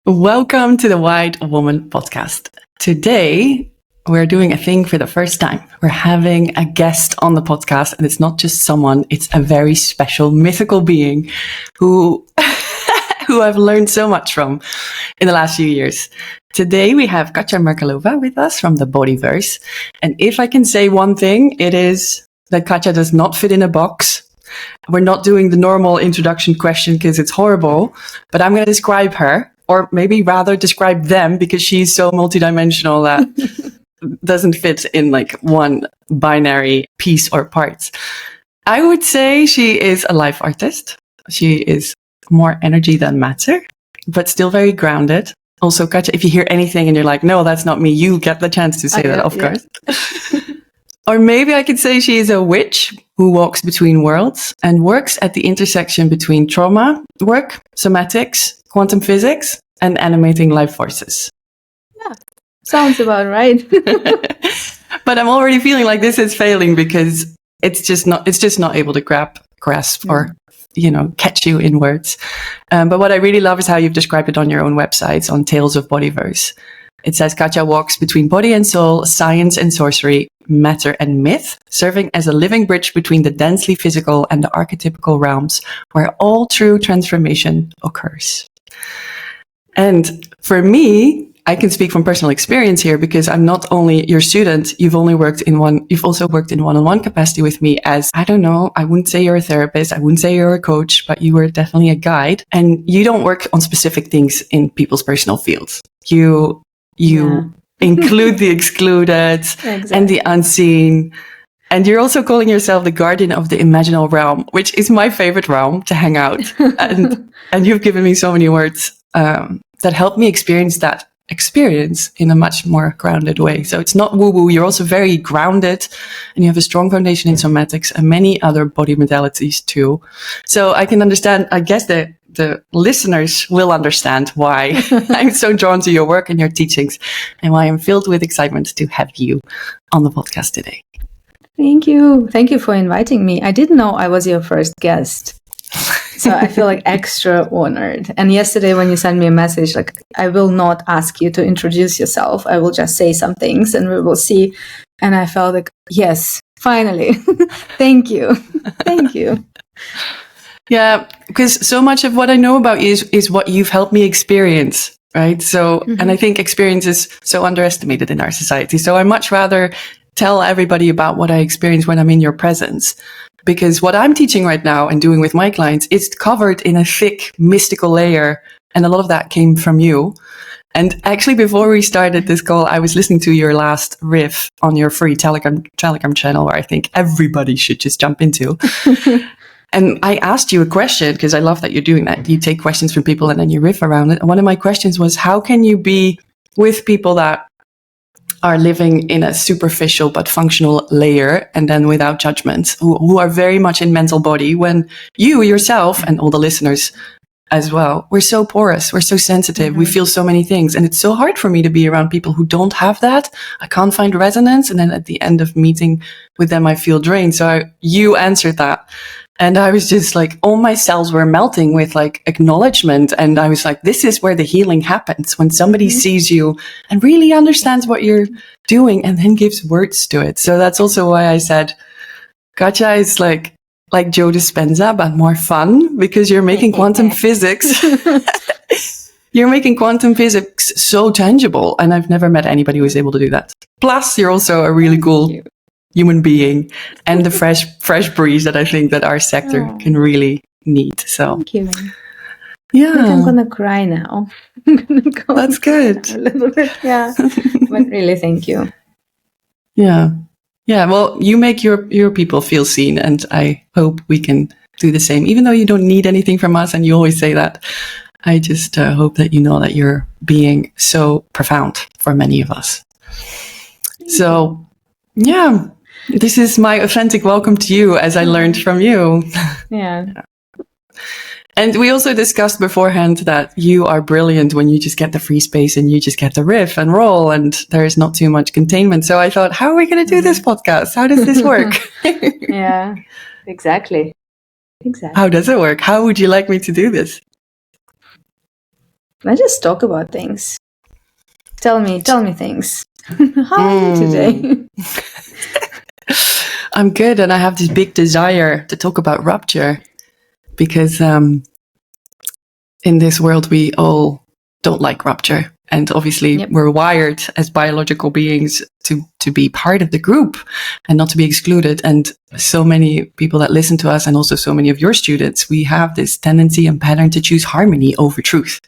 Welcome to the White Woman podcast. Today, we're doing a thing for the first time. We're having a guest on the podcast, and it's not just someone, it's a very special mythical being who, who I've learned so much from in the last few years. Today, we have Katja Merkalova with us from the Bodyverse. And if I can say one thing, it is that Katja does not fit in a box. We're not doing the normal introduction question because it's horrible, but I'm going to describe her, or maybe rather describe them, because she's so multidimensional that doesn't fit in like one binary piece or parts. I would say she is a life artist. She is more energy than matter, but still very grounded. Also, Katja, if you hear anything and you're like, no, that's not me, you get the chance to say that, of course. Or maybe I could say she is a witch who walks between worlds and works at the intersection between trauma work, somatics, quantum physics, and animating life forces. Yeah, sounds about right. But I'm already feeling like this is failing because it's just not able to grasp or, catch you in words. But what I really love is how you've described it on your own website on Tales of Bodyverse. It says Katja walks between body and soul, science and sorcery, matter and myth, serving as a living bridge between the densely physical and the archetypical realms where all true transformation occurs. And for me, I can speak from personal experience here because I'm not only your student, you've also worked in one-on-one capacity with me as, I don't know, I wouldn't say you're a therapist, I wouldn't say you're a coach, but you were definitely a guide. And you don't work on specific things in people's personal fields. You include the excluded and the unseen. And you're also calling yourself the guardian of the imaginal realm, which is my favorite realm to hang out. And you've given me so many words that help me experience that experience in a much more grounded way. So it's not woo-woo. You're also very grounded and you have a strong foundation in somatics and many other body modalities too. So I can understand, I guess the listeners will understand why I'm so drawn to your work and your teachings and why I'm filled with excitement to have you on the podcast today. Thank you. Thank you for inviting me. I didn't know I was your first guest. So I feel like extra honored. And yesterday when you sent me a message, like, I will not ask you to introduce yourself. I will just say some things and we will see. And I felt like, yes, finally. Thank you. Thank you. Yeah, because so much of what I know about you is what you've helped me experience, right? So, and I think experience is so underestimated in our society. So I much rather tell everybody about what I experience when I'm in your presence. Because what I'm teaching right now and doing with my clients is covered in a thick mystical layer. And a lot of that came from you. And actually, before we started this call, I was listening to your last riff on your free Telegram channel, where I think everybody should just jump into. And I asked you a question because I love that you're doing that. You take questions from people and then you riff around it. And one of my questions was, how can you be with people that are living in a superficial but functional layer and then without judgment, who are very much in mental body, when you yourself and all the listeners as well, we're so porous, we're so sensitive, we feel so many things. And it's so hard for me to be around people who don't have that. I can't find resonance. And then at the end of meeting with them, I feel drained. So you answered that. And I was just like, all my cells were melting with like acknowledgement. And I was like, this is where the healing happens, when somebody sees you and really understands what you're doing and then gives words to it. So that's also why I said, Katja is like Joe Dispenza, but more fun, because you're making quantum physics. You're making quantum physics so tangible. And I've never met anybody who is able to do that. Plus, you're also a really cool human being and the fresh breeze that I think that our sector can really need. So thank you. Yeah, I'm gonna cry now. That's good. A little bit, yeah. But really, thank you. Yeah. Well, you make your people feel seen, and I hope we can do the same. Even though you don't need anything from us, and you always say that, I just hope that you know that you're being so profound for many of us. So, yeah. This is my authentic welcome to you, as I learned from you. Yeah. And we also discussed beforehand that you are brilliant when you just get the free space and you just get the riff and roll and there is not too much containment. So I thought, how are we going to do this podcast? How does this work? Yeah, exactly. How does it work? How would you like me to do this? let's just talk about things. Tell me things. How are you today? I'm good, and I have this big desire to talk about rupture because in this world we all don't like rupture, and obviously we're wired as biological beings to be part of the group and not to be excluded. And so many people that listen to us, and also so many of your students, we have this tendency and pattern to choose harmony over truth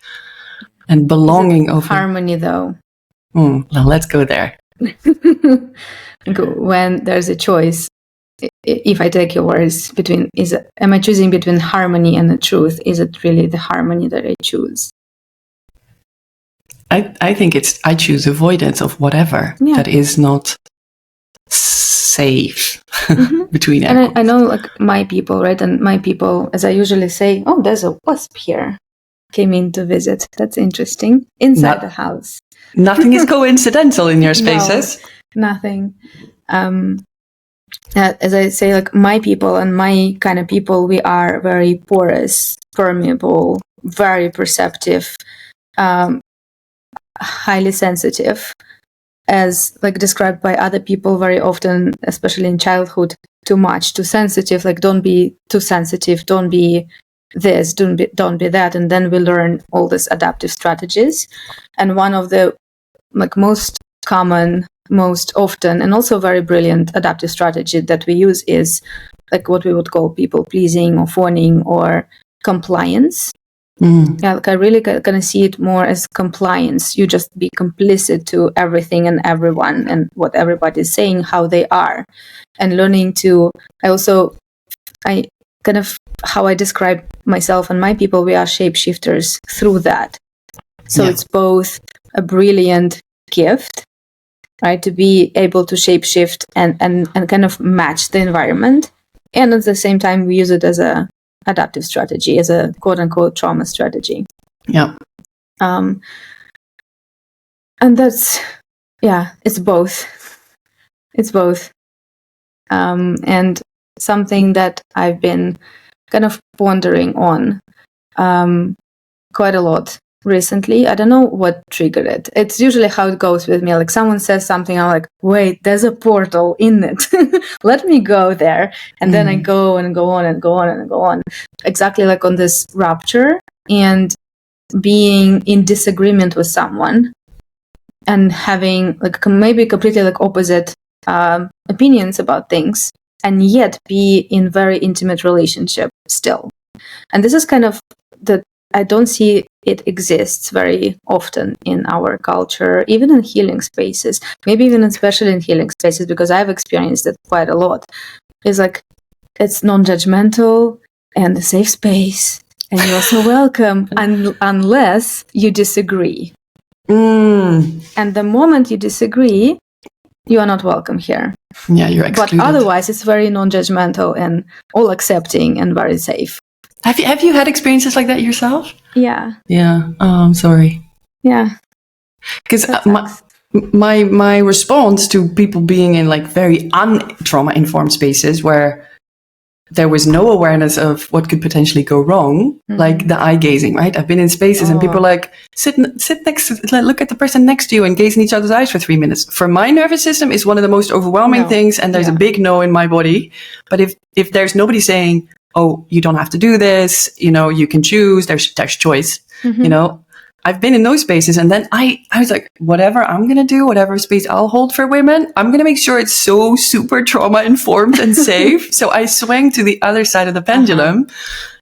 and belonging over harmony, though. Well, let's go there. When there's a choice, if I take your words, am I choosing between harmony and the truth? Is it really the harmony that I choose? I think I choose avoidance of whatever that is not safe between everyone. And I know, like, my people, right? And my people, as I usually say, oh, there's a wasp here. Came in to visit. That's interesting. Inside the house. Nothing is coincidental in your spaces. No, nothing. As I say, like, my people and my kind of people, we are very porous, permeable, very perceptive, highly sensitive, as like described by other people very often, especially in childhood, too much, too sensitive, like don't be too sensitive, don't be this, don't be that. And then we learn all these adaptive strategies. And one of the like most common, most often, and also very brilliant adaptive strategy that we use is like what we would call people pleasing or fawning or compliance. Yeah, like I really kind of see it more as compliance. You just be complicit to everything and everyone and what everybody's saying, how they are, and learning to. I kind of how I describe myself and my people. We are shapeshifters through that. So it's both a brilliant gift, right, to be able to shapeshift and kind of match the environment, and at the same time we use it as a adaptive strategy, as a quote-unquote trauma strategy. And that's it's both. And something that I've been kind of pondering on quite a lot recently. I don't know what triggered it. It's usually how it goes with me. Like someone says something, I'm like, wait, there's a portal in it. Let me go there. And then I go and go on and go on and go on. Exactly like on this rupture and being in disagreement with someone and having like maybe completely like opposite opinions about things, and yet be in very intimate relationship still. And this is kind of I don't see it exists very often in our culture, even in healing spaces, maybe even especially in healing spaces, because I've experienced it quite a lot. It's like, it's non-judgmental and a safe space, and you're so welcome unless you disagree. And the moment you disagree, you are not welcome here. Yeah, you're excluded. But otherwise, it's very non-judgmental and all accepting and very safe. Have you had experiences like that yourself? Yeah. Yeah. Oh, I'm sorry. Yeah. Because my response to people being in like very un-trauma informed spaces where there was no awareness of what could potentially go wrong, like the eye gazing, right? I've been in spaces and people are like, sit next to, look at the person next to you and gaze in each other's eyes for 3 minutes. For my nervous system, is one of the most overwhelming things, and there's a big no in my body. But if there's nobody saying, oh, you don't have to do this, you can choose, there's choice, I've been in those spaces, and then I was like, whatever I'm going to do, whatever space I'll hold for women, I'm going to make sure it's so super trauma informed and safe. So I swang to the other side of the pendulum.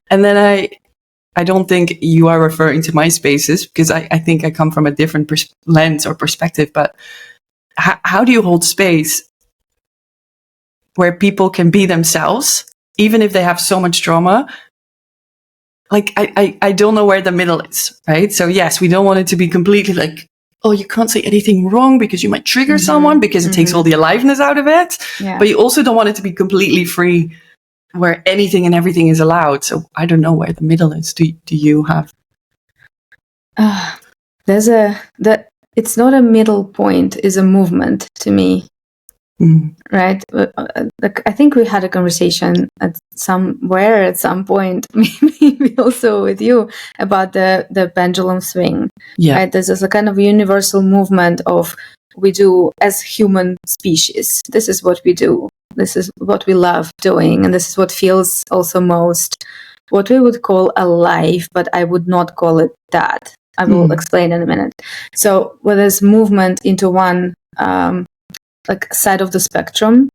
And then I don't think you are referring to my spaces, because I think I come from a different lens or perspective. But how do you hold space where people can be themselves, even if they have so much trauma? Like, I don't know where the middle is, right? So yes, we don't want it to be completely like, oh, you can't say anything wrong because you might trigger someone, because it takes all the aliveness out of it. Yeah. But you also don't want it to be completely free where anything and everything is allowed. So I don't know where the middle is. Do you have? It's not a middle point, is a movement to me. Right? Like, I think we had a conversation at some point, maybe also with you, about the pendulum swing. Yeah. Right? This is a kind of universal movement of we do as human species. This is what we do. This is what we love doing, and this is what feels also most what we would call alive, but I would not call it that. I will explain in a minute. So, with this movement into one like side of the spectrum,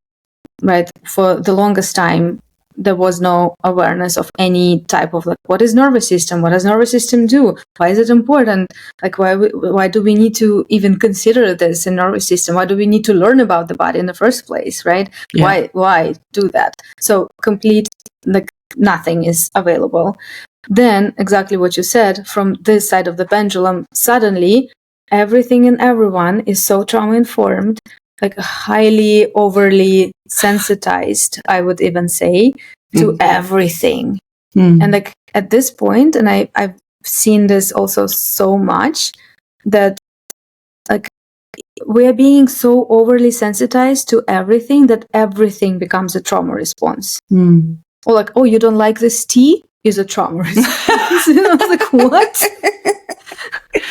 right? For the longest time, there was no awareness of any type of like, what is nervous system? What does nervous system do? Why is it important? Like, why do we need to even consider this in nervous system? Why do we need to learn about the body in the first place, right? Yeah. Why do that? So complete, like, nothing is available. Then exactly what you said, from this side of the pendulum, suddenly everything and everyone is so trauma informed, like highly overly sensitized, I would even say, to everything. And like at this point, and I've seen this also so much, that like we are being so overly sensitized to everything that everything becomes a trauma response. Or like, oh, you don't like this tea? Is a trauma response. And I was like, what?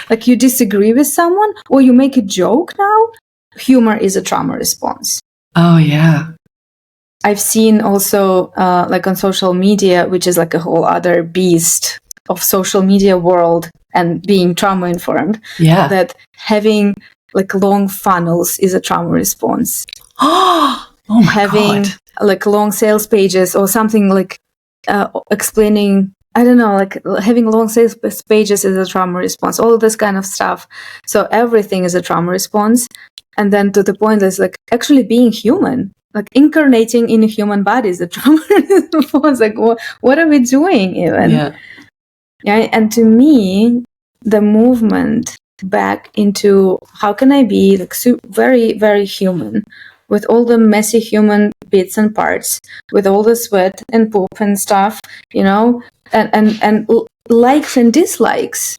Like, you disagree with someone or you make a joke now? Humor is a trauma response. Oh, yeah. I've seen also, like on social media, which is like a whole other beast of social media world and being trauma informed, that having like long funnels is a trauma response. Oh my having God. Like long sales pages or something like explaining, I don't know, like having long sales pages is a trauma response, all this kind of stuff. So everything is a trauma response. And then to the point that's like actually being human, like incarnating in a human body is a trauma response. Like, what are we doing even? Yeah. And to me, the movement back into how can I be like very, very human, with all the messy human bits and parts, with all the sweat and poop and stuff, you know, and likes and dislikes.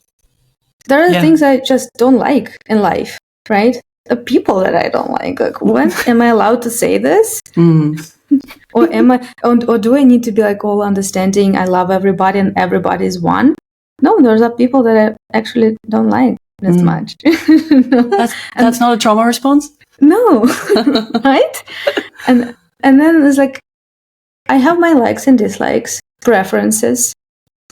There are things I just don't like in life, right? The people that I don't like. Like, when am I allowed to say this? Or am I? Or do I need to be like all understanding? I love everybody and everybody is one. No, there's are people that I actually don't like as much. No? That's not a trauma response. No, right? And then it's like I have my likes and dislikes, preferences.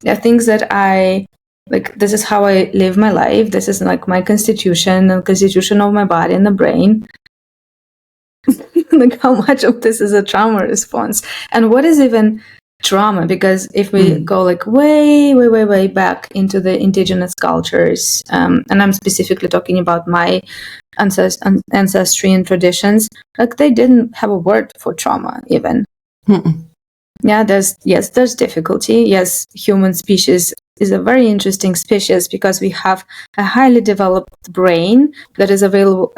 There are things that I like. This is how I live my life. This is like my constitution and constitution of my body and the brain. Like, how much of this is a trauma response, and what is even trauma? Because if we go like way back into the indigenous cultures, and I'm specifically talking about my ancestry and traditions, like they didn't have a word for trauma even. Yeah, there's difficulty. Yes, human species is a very interesting species because we have a highly developed brain that is able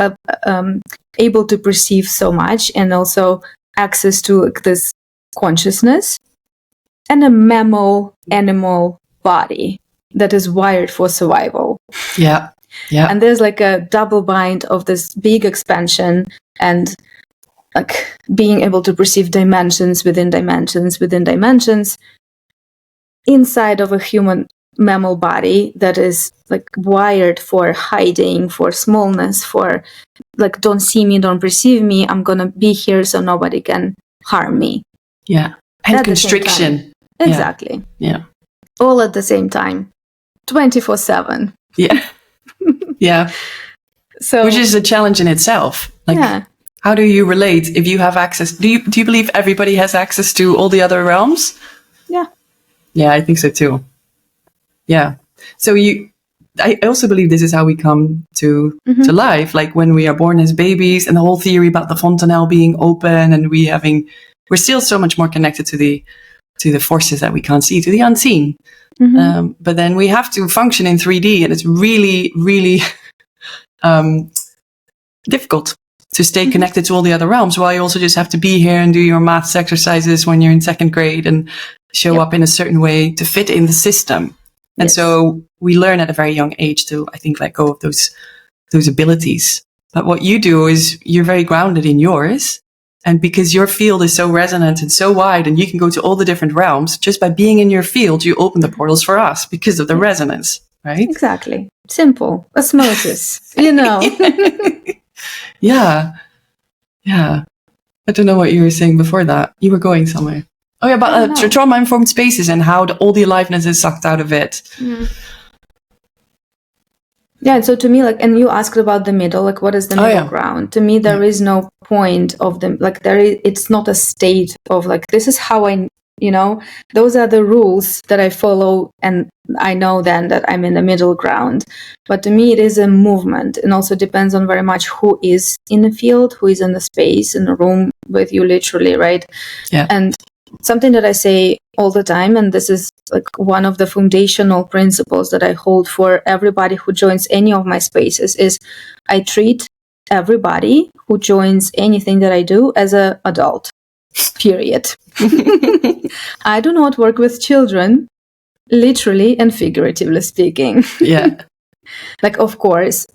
to perceive so much, and also access to like, this consciousness, and a mammal animal body that is wired for survival. Yeah. And there's like a double bind of this big expansion and like being able to perceive dimensions within dimensions within dimensions inside of a human mammal body that is like wired for hiding, for smallness, for like, don't see me, don't perceive me, I'm gonna be here so nobody can harm me. Yeah. And constriction. Exactly. Yeah. All at the same time. 24/7. Yeah. Yeah. So, which is a challenge in itself. Like, how do you relate if you have access? Do you believe everybody has access to all the other realms? Yeah. Yeah, I think so too. Yeah. So I also believe this is how we come to life. Like when we are born as babies, and the whole theory about the fontanelle being open, and we're still so much more connected to the forces that we can't see, to the unseen. But then we have to function in 3D, and it's really, really difficult to stay connected to all the other realms, while you also just have to be here and do your maths exercises when you're in 2nd grade and show up in a certain way to fit in the system. And so we learn at a very young age to, I think, let go of those abilities. But what you do is you're very grounded in yours. And because your field is so resonant and so wide and you can go to all the different realms, just by being in your field, you open the portals for us because of the resonance, right? Exactly. Simple. Osmosis, you know. Yeah. Yeah. I don't know what you were saying before that. You were going somewhere. Oh, yeah, but trauma-informed spaces and how all the aliveness is sucked out of it. Yeah, so to me, like, and you asked about the middle, like, what is the middle ground? To me, there is no point of them, like, it's not a state of, like, this is how those are the rules that I follow, and I know then that I'm in the middle ground. But to me, it is a movement, and also depends on very much who is in the field, who is in the space, in the room with you, literally, right? Yeah. And something that I say all the time, and this is like one of the foundational principles that I hold for everybody who joins any of my spaces, is I treat everybody who joins anything that I do as an adult, period. I do not work with children, literally and figuratively speaking. Yeah. Like, of course,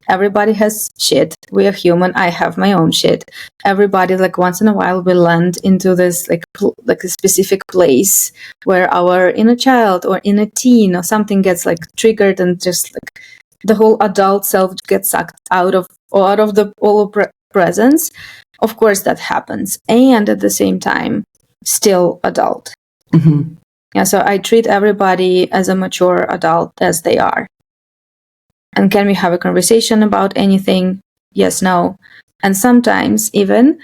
everybody has shit. We are human. I have my own shit. Everybody, like, once in a while will land into this, like a specific place where our inner child or inner teen or something gets, like, triggered, and just, like, the whole adult self gets sucked out of the all presence. Of course, that happens. And at the same time, still adult. Mm-hmm. Yeah, so I treat everybody as a mature adult as they are. And can we have a conversation about anything? Yes, no. And sometimes even,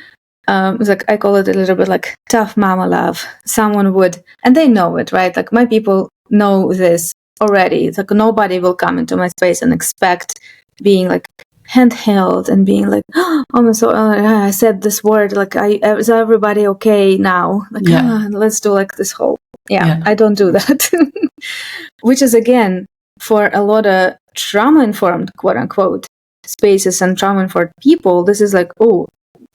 like, I call it a little bit like tough mama love. Someone would, and they know it, right? Like, my people know this already. It's like nobody will come into my space and expect being, like, handheld and being like, oh, I'm so, I said this word, like, is everybody okay now? Like, let's do, like, this whole, I don't do that. Which is, again, for a lot of trauma-informed, quote-unquote, spaces and trauma-informed people, this is like, oh,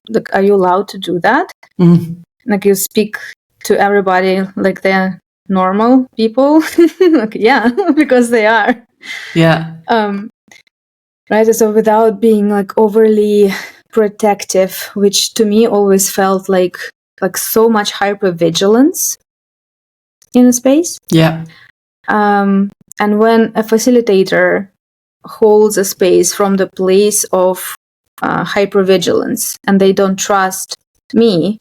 like, are you allowed to do that? Mm-hmm. Like, you speak to everybody like they're normal people? Like, yeah, because they are. Yeah. Right, so without being, like, overly protective, which to me always felt like so much hypervigilance in a space. Yeah. And when a facilitator holds a space from the place of hypervigilance, and they don't trust me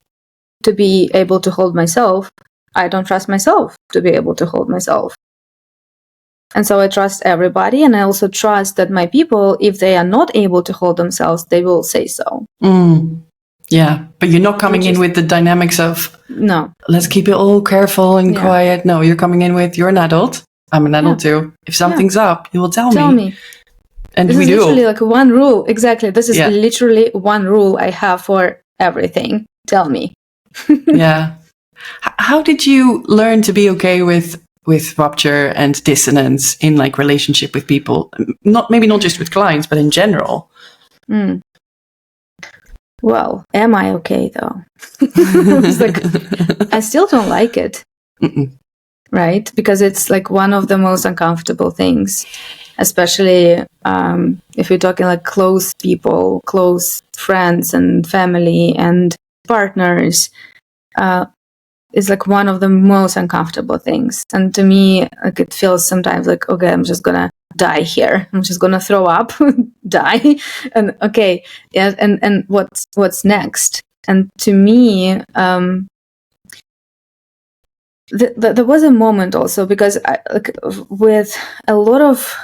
to be able to hold myself, I don't trust myself to be able to hold myself. And so I trust everybody, and I also trust that my people, if they are not able to hold themselves, they will say so. Yeah, but you're not coming in with the dynamics of, no, let's keep it all careful and quiet. No, you're coming in with, you're an adult. I'm an adult too. If something's up, you will tell me. And this we is do. Literally like one rule. Exactly. This is literally one rule I have for everything. Tell me. Yeah. How did you learn to be okay with rupture and dissonance in, like, relationship with people? Maybe not just with clients, but in general. Well, am I okay though? It's like, I still don't like it. Right? Because it's, like, one of the most uncomfortable things, especially if you're talking, like, close people, close friends and family and partners. Is, like, one of the most uncomfortable things. And to me, like, it feels sometimes like, okay, I'm just gonna die here. I'm just gonna throw up, die. And okay, yeah, and what's next? And to me, there was a moment also, because with a lot of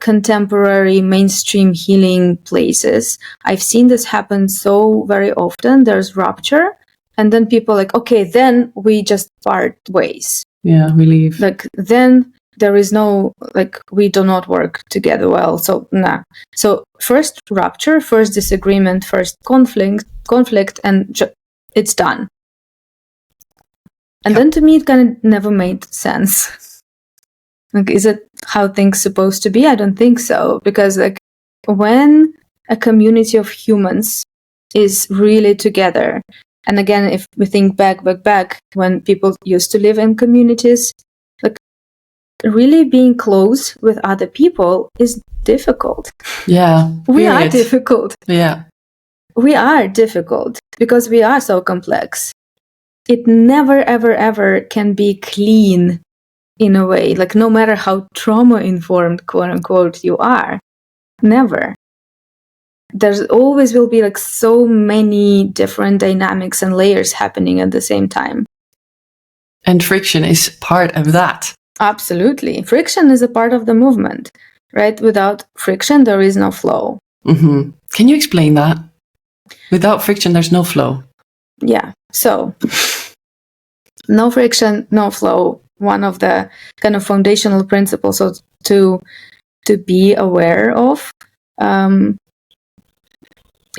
contemporary mainstream healing places, I've seen this happen so very often. There's rupture, and then people like, okay, then we just part ways. Yeah, we leave. Like, then there is no, like, we do not work together well. So, nah. So first rupture, first disagreement, first conflict, and it's done. And then to me, it kind of never made sense. Like, is it how things supposed to be? I don't think so. Because, like, when a community of humans is really together, and again, if we think back, when people used to live in communities, like, really being close with other people is difficult. Yeah. We are difficult. Yeah. We are difficult because we are so complex. It never, ever, ever can be clean in a way, like no matter how trauma-informed, quote unquote, you are, never. There's always will be like so many different dynamics and layers happening at the same time. And friction is part of that. Absolutely. Friction is a part of the movement, right? Without friction, there is no flow. Mm-hmm. Can you explain that? Without friction, there's no flow. Yeah. So, no friction, no flow. One of the kind of foundational principles to be aware of.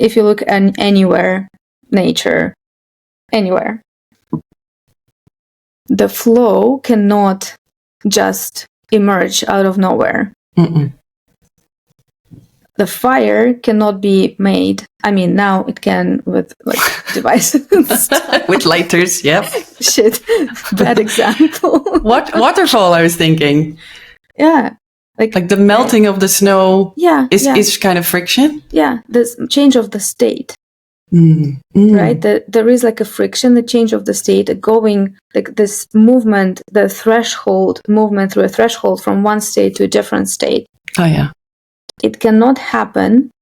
If you look at anywhere, nature, anywhere, the flow cannot just emerge out of nowhere. Mm-mm. The fire cannot be made. I mean, now it can with like devices. With lighters, yep. Shit, bad example. What waterfall I was thinking. Yeah. Like the melting of the snow is kind of friction. Yeah, this change of the state. Right? There is like a friction, the change of the state, going like this movement, the threshold movement through a threshold from one state to a different state. Oh, yeah. It cannot happen.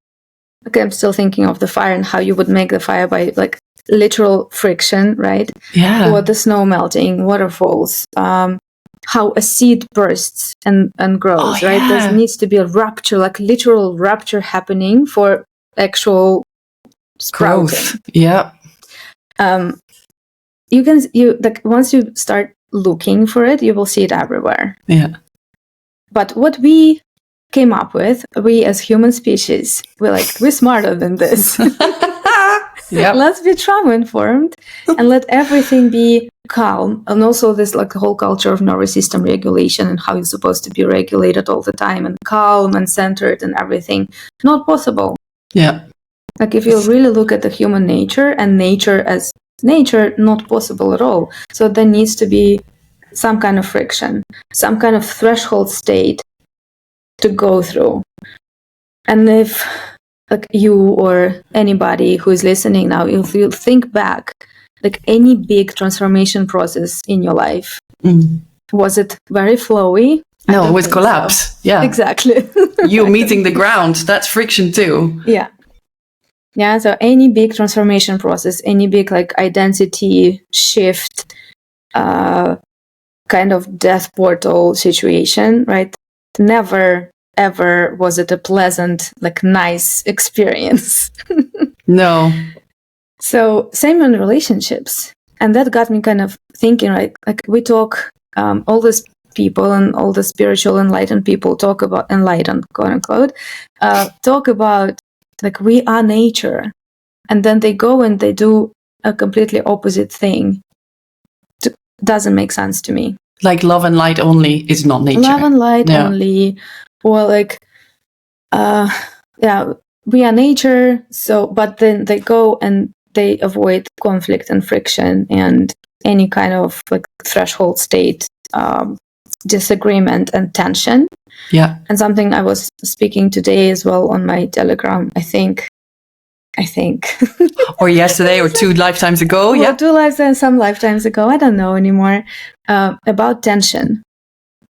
Okay, I'm still thinking of the fire and how you would make the fire by like literal friction, right? Yeah. Or the snow melting, waterfalls, how a seed bursts and grows, right? There needs to be a rupture, like literal rupture happening for actual sprouting. Growth. Yeah. You like once you start looking for it, you will see it everywhere. Yeah. But what we came up with, we as human species, we're smarter than this. Yep. Let's be trauma informed and let everything be calm. And also this like the whole culture of nervous system regulation and how you're supposed to be regulated all the time and calm and centered and everything. Not possible. Yeah. Like if you really look at the human nature and nature as nature, not possible at all. So there needs to be some kind of friction, some kind of threshold state to go through. And if like you or anybody who is listening now, if you think back, like any big transformation process in your life, was it very flowy? No, it was collapse. So. Yeah, exactly. You meeting the ground, that's friction too. Yeah. Yeah, so any big transformation process, any big like identity shift, kind of death portal situation, right? Never ever was it a pleasant, like nice experience. No. So same in relationships. And that got me kind of thinking, right? Like we talk, all these people and all the spiritual enlightened people talk about enlightened, quote unquote, talk about like we are nature. And then they go and they do a completely opposite thing. Doesn't make sense to me. Like love and light only is not nature. Love and light only. Or like, we are nature. So, but then they go and they avoid conflict and friction and any kind of like threshold state, disagreement and tension. Yeah. And something I was speaking today as well on my Telegram, I think. Or yesterday or 2 lifetimes ago. Well, yeah. 2 lifetimes, some lifetimes ago. I don't know anymore. About tension.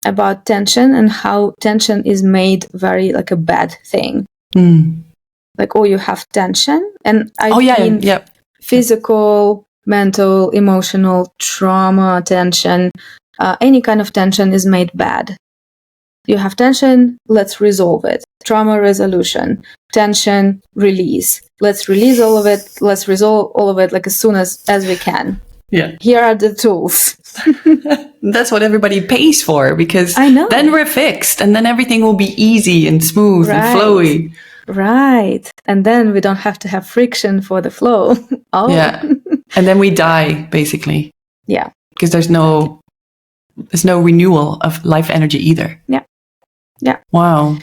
About tension and how tension is made very like a bad thing. Like, oh, you have tension. And I mean physical, mental, emotional, trauma, tension. Any kind of tension is made bad. You have tension, let's resolve it. Trauma resolution, tension, release. Let's release all of it. Let's resolve all of it like as soon as we can. Yeah. Here are the tools. That's what everybody pays for, because I know. Then we're fixed and then everything will be easy and smooth and flowy. Right. And then we don't have to have friction for the flow. Oh. Yeah. And then we die, basically. Yeah. Because there's no renewal of life energy either. Yeah. Yeah. Wow.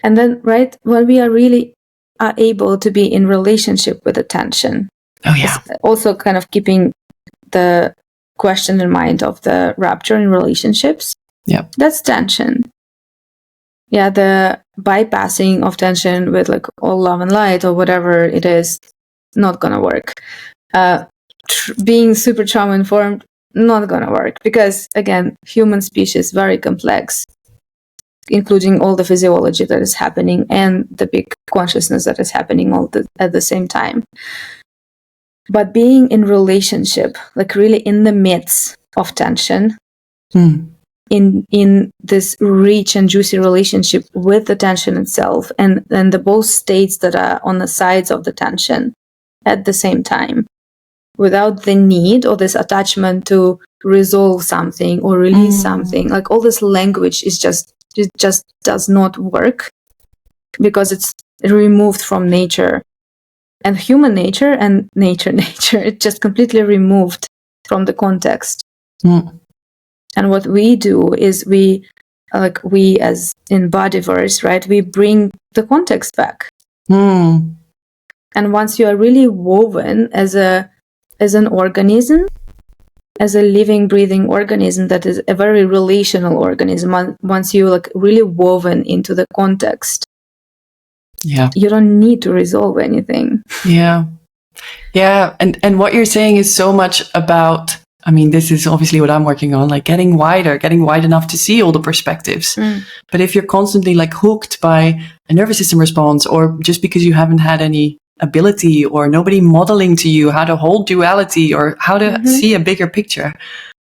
And then, right, when we are really able to be in relationship with attention. Oh, yeah. Also kind of keeping the question in mind of the rupture in relationships. Yeah. That's tension. Yeah, the bypassing of tension with like all love and light or whatever it is, not gonna work. Being super trauma informed, not gonna work, because again, human species very complex, including all the physiology that is happening and the big consciousness that is happening at the same time. But being in relationship, like really in the midst of tension, in this rich and juicy relationship with the tension itself, and the both states that are on the sides of the tension at the same time, without the need or this attachment to resolve something or release something. Like all this language is it just does not work, because it's removed from nature and human nature and nature. It's just completely removed from the context. And what we do is we as embodies, right, we bring the context back. And once you are really woven as an organism, as a living, breathing organism that is a very relational organism, once you like really woven into the context, you don't need to resolve anything. And what you're saying is so much about, I mean, this is obviously what I'm working on, like getting wide enough to see all the perspectives. But if you're constantly like hooked by a nervous system response, or just because you haven't had any ability or nobody modeling to you how to hold duality or how to see a bigger picture,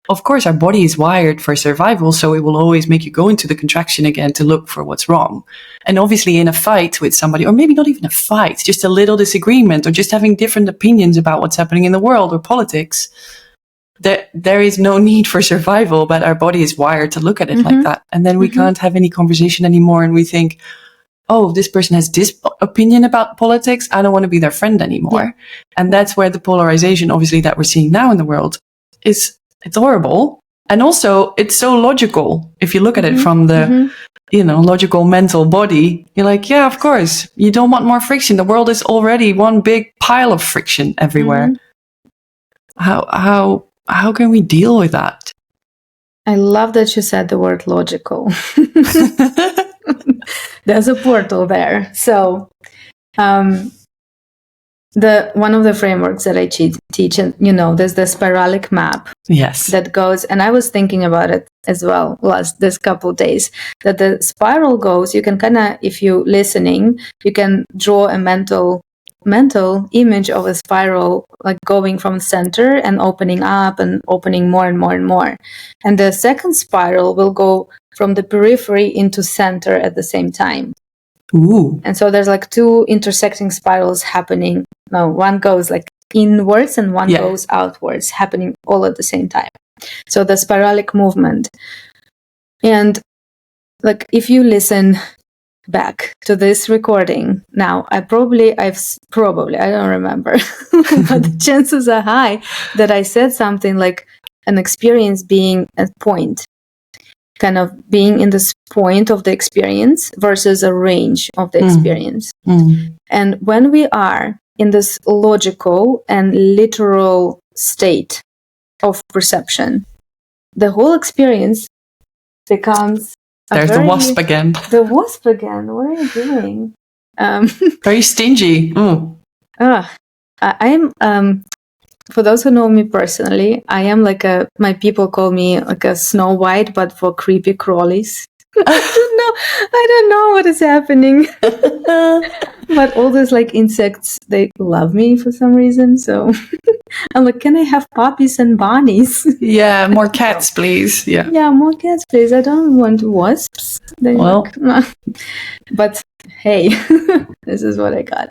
of course our body is wired for survival, so it will always make you go into the contraction again to look for what's wrong. And obviously in a fight with somebody, or maybe not even a fight, just a little disagreement or just having different opinions about what's happening in the world or politics, there is no need for survival, but our body is wired to look at it like that. And then we can't have any conversation anymore, and we think, oh, this person has this opinion about politics, I don't want to be their friend anymore. And that's where the polarization, obviously, that we're seeing now in the world it's horrible. And also it's so logical. If you look at it from the logical mental body, you're like, yeah, of course, you don't want more friction. The world is already one big pile of friction everywhere. How can we deal with that? I love that you said the word logical. There's a portal there. So one of the frameworks that I teach, and there's the spiralic map. Yes. That goes, and I was thinking about it as well this couple of days, that the spiral goes, you can kind of, if you're listening, you can draw a mental image of a spiral, like going from center and opening up and opening more and more and more. And the second spiral will go from the periphery into center at the same time. Ooh. And so there's like two intersecting spirals happening. No, one goes like inwards and one goes outwards, happening all at the same time. So the spiralic movement. And like if you listen back to this recording now, I don't remember, but the chances are high that I said something like an experience being a point, kind of being in this point of the experience versus a range of the experience. And when we are in this logical and literal state of perception, the whole experience becomes there's the wasp again. The wasp again. What are you doing? Very stingy. I'm for those who know me personally, I am like my people call me like a Snow White, but for creepy crawlies. I don't know what is happening. But all those like insects, they love me for some reason. So I'm like, can I have puppies and bunnies? Yeah, more cats, please. Yeah, more cats, please. I don't want wasps. But hey, this is what I got.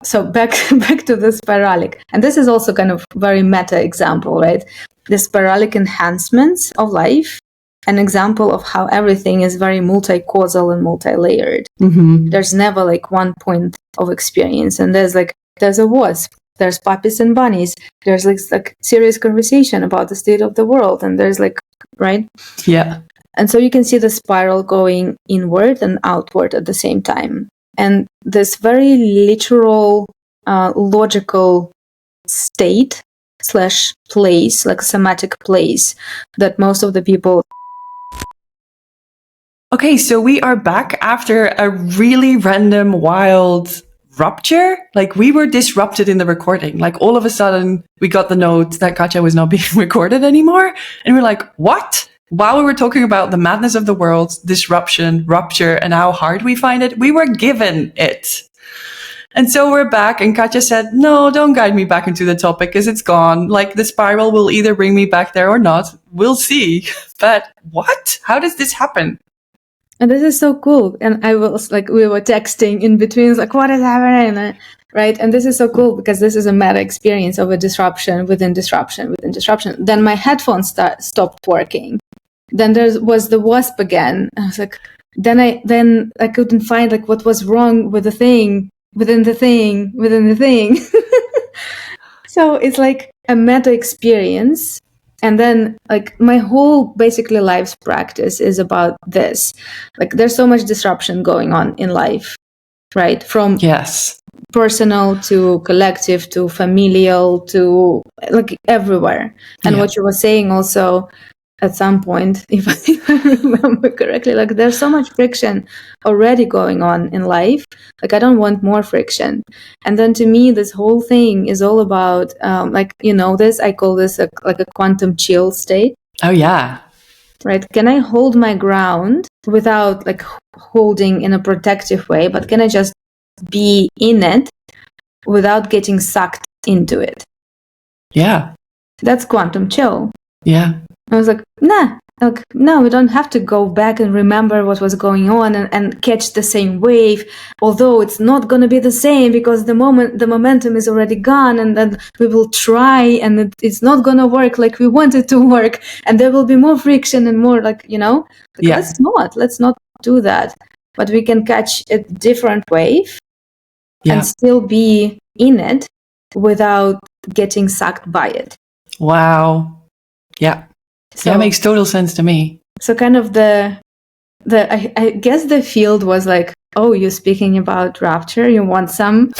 So back to the spiralic. And this is also kind of very meta example, right? The spiralic enhancements of life, an example of how everything is very multi-causal and multi-layered. There's never like one point of experience. And there's a wasp, there's puppies and bunnies, there's like serious conversation about the state of the world, and there's like, right? Yeah. And so you can see the spiral going inward and outward at the same time. And this very literal, logical state / place, like somatic place, that most of the people Okay, so we are back after a really random, wild rupture. Like we were disrupted in the recording. Like all of a sudden we got the note that Katja was not being recorded anymore. And we're like, what? While we were talking about the madness of the world, disruption, rupture, and how hard we find it, we were given it. And so we're back, and Katja said, no, don't guide me back into the topic because it's gone. Like the spiral will either bring me back there or not. We'll see. But what? How does this happen? And this is so cool. And I was like, we were texting in between, like, what is happening? Right. And this is so cool because this is a meta experience of a disruption within disruption within disruption. Then my headphones stopped working. Then there was the wasp again. I was like, then I couldn't find like what was wrong with the thing within the thing within the thing. So it's like a meta experience. And then like my whole basically life's practice is about this. Like there's so much disruption going on in life, right? From yes, personal to collective to familial to like everywhere. And what you were saying also at some point, if I remember correctly, like there's so much friction already going on in life. Like I don't want more friction. And then to me, this whole thing is all about, like, you know, this, I call this like a quantum chill state. Oh yeah. Right. Can I hold my ground without like holding in a protective way, but can I just be in it without getting sucked into it? Yeah. That's quantum chill. Yeah. I was like, nah, like, no, we don't have to go back and remember what was going on and catch the same wave, although it's not going to be the same because the momentum is already gone, and then we will try and it's not going to work like we want it to work, and there will be more friction and more like, you know, like, let's not do that. But we can catch a different wave and still be in it without getting sucked by it. Wow. Yeah. So that makes total sense to me. So kind of I guess the field was like, oh, you're speaking about rupture. You want some?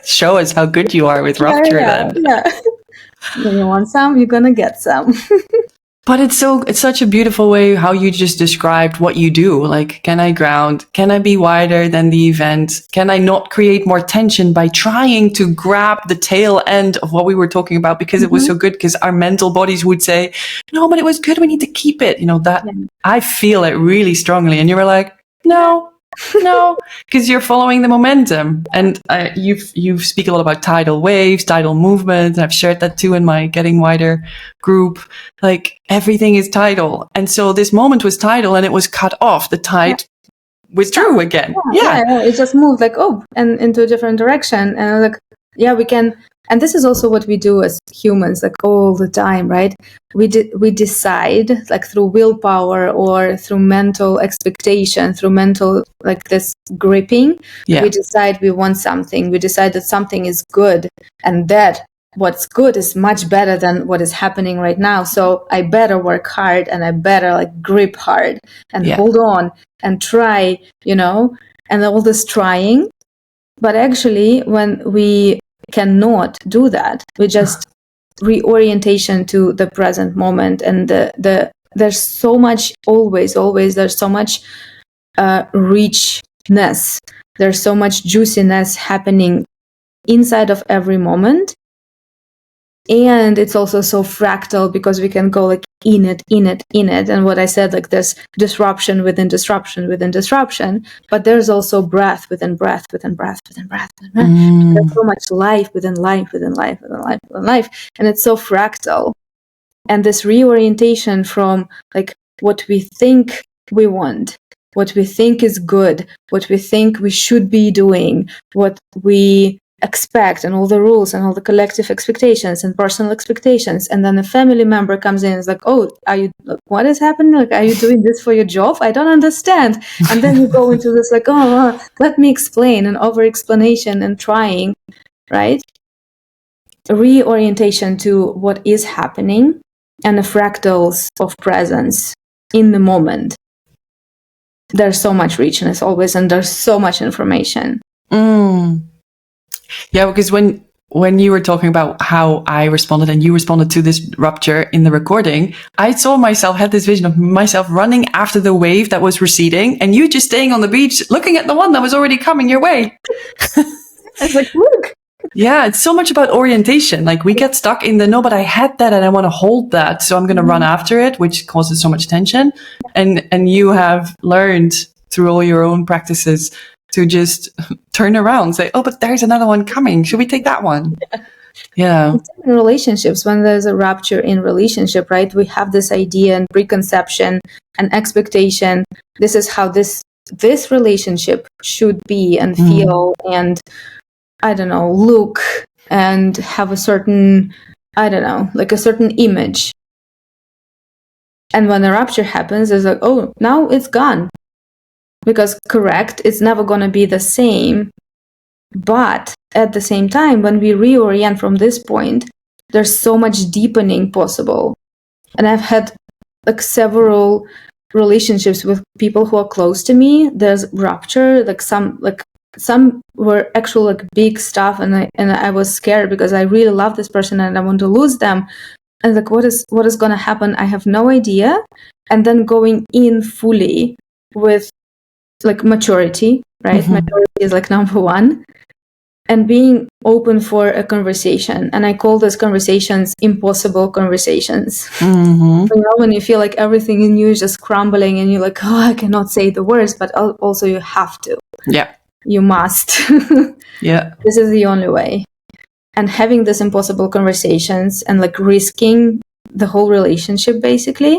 Show us how good you are with rupture then. Yeah. When you want some, you're going to get some. But it's such a beautiful way how you just described what you do. Like, can I ground? Can I be wider than the event? Can I not create more tension by trying to grab the tail end of what we were talking about because it was so good? Because our mental bodies would say, no, but it was good. We need to keep it. You know, that I feel it really strongly. And you were like, no, because you're following the momentum. And you speak a lot about tidal waves, tidal movement. I've shared that too in my Getting Wider group. Like everything is tidal. And so this moment was tidal and it was cut off. The tide withdrew again. Yeah. It just moved like, and into a different direction. And like, we can. And this is also what we do as humans, like all the time, right? We decide, like through willpower or through mental expectation, through mental, like this gripping. We decide we want something. We decide that something is good, and that what's good is much better than what is happening right now. So I better work hard, and I better like grip hard and hold on and try, you know, and all this trying. But actually, when we cannot do that, we just reorientation to the present moment, and there's so much always there's so much richness, there's so much juiciness happening inside of every moment. And it's also so fractal because we can go like in it. And what I said, like there's disruption within disruption within disruption, but there's also breath within breath within breath within breath. There's so much life within life within life within life within life. And it's so fractal. And this reorientation from like what we think we want, what we think is good, what we think we should be doing, what we expect, and all the rules and all the collective expectations and personal expectations, and then a family member comes in and is like, oh, what is happening? Like, are you doing this for your job? I don't understand. And then you go into this like, let me explain, and over explanation and trying, right? Reorientation to what is happening and the fractals of presence in the moment. There's so much richness always, and there's so much information. Yeah, because when when you were talking about how I responded and you responded to this rupture in the recording, I saw myself, had this vision of myself running after the wave that was receding and you just staying on the beach, looking at the one that was already coming your way. I was like, look. Yeah, it's so much about orientation. Like we get stuck in the, no, but I had that and I want to hold that. So I'm going to run after it, which causes so much tension. And you have learned through all your own practices to just turn around, say, oh, but there's another one coming. Should we take that one? Yeah. In relationships, when there's a rupture in relationship, right, we have this idea and preconception and expectation. This is how this relationship should be and feel and, I don't know, look and have a certain, I don't know, like a certain image. And when a rupture happens, it's like, oh, now it's gone. Because correct, it's never going to be the same. But at the same time, when we reorient from this point, there's so much deepening possible. And I've had like several relationships with people who are close to me. There's rupture, some were actual like big stuff, and I was scared because I really love this person and I want to lose them. And like, what is going to happen? I have no idea. And then going in fully with like maturity, right? Maturity is like number one. And being open for a conversation. And I call those conversations impossible conversations. You know, when you feel like everything in you is just crumbling and you're like, oh, I cannot say the words, but also you have to. Yeah. You must. Yeah. This is the only way. And having these impossible conversations and like risking the whole relationship basically,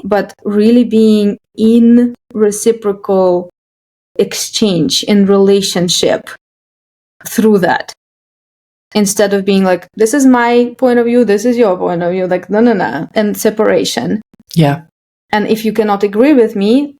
but really being in reciprocal exchange in relationship through that, instead of being like, this is my point of view, this is your point of view, like no, and separation. Yeah. And if you cannot agree with me,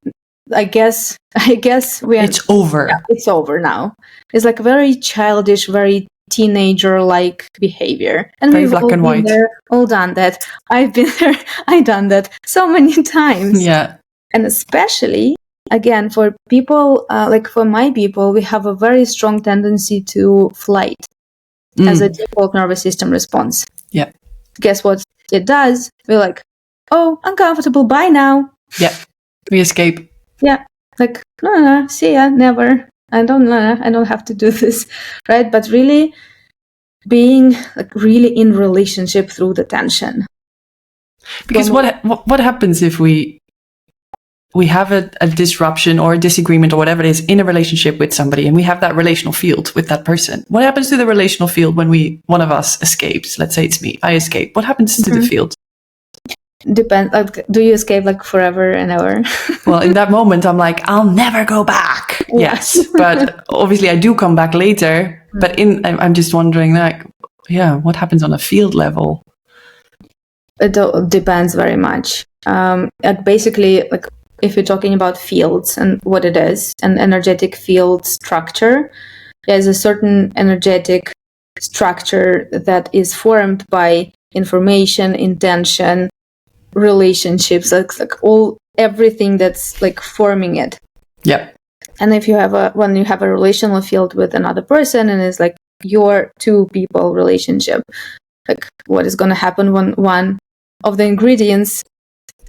I guess it's over. Yeah, it's over now. It's like very childish, very teenager-like behavior. And very we've black all and been white. there, all done that. I've been there, I've done that so many times. Yeah. And especially, again, for people, like for my people, we have a very strong tendency to flight as a default nervous system response. Yeah. Guess what it does? We're like, oh, uncomfortable, bye now. Yeah. We escape. Yeah. Like, no, see ya, never. I don't have to do this, right? But really being like really in relationship through the tension. Because what happens if we have a disruption or a disagreement or whatever it is in a relationship with somebody and we have that relational field with that person? What happens to the relational field when one of us escapes? Let's say it's me, I escape. What happens to the field? Depends. Like, do you escape like forever and ever? Well, in that moment, I'm like, I'll never go back. Yes, but obviously I do come back later. But I'm just wondering, like, yeah, what happens on a field level? It depends very much. Basically, like if you're talking about fields and what it is, an energetic field structure, there's a certain energetic structure that is formed by information, intention, relationships, like everything that's like forming it. Yeah. And if you have when you have a relational field with another person and it's like your two people relationship, like what is going to happen when one of the ingredients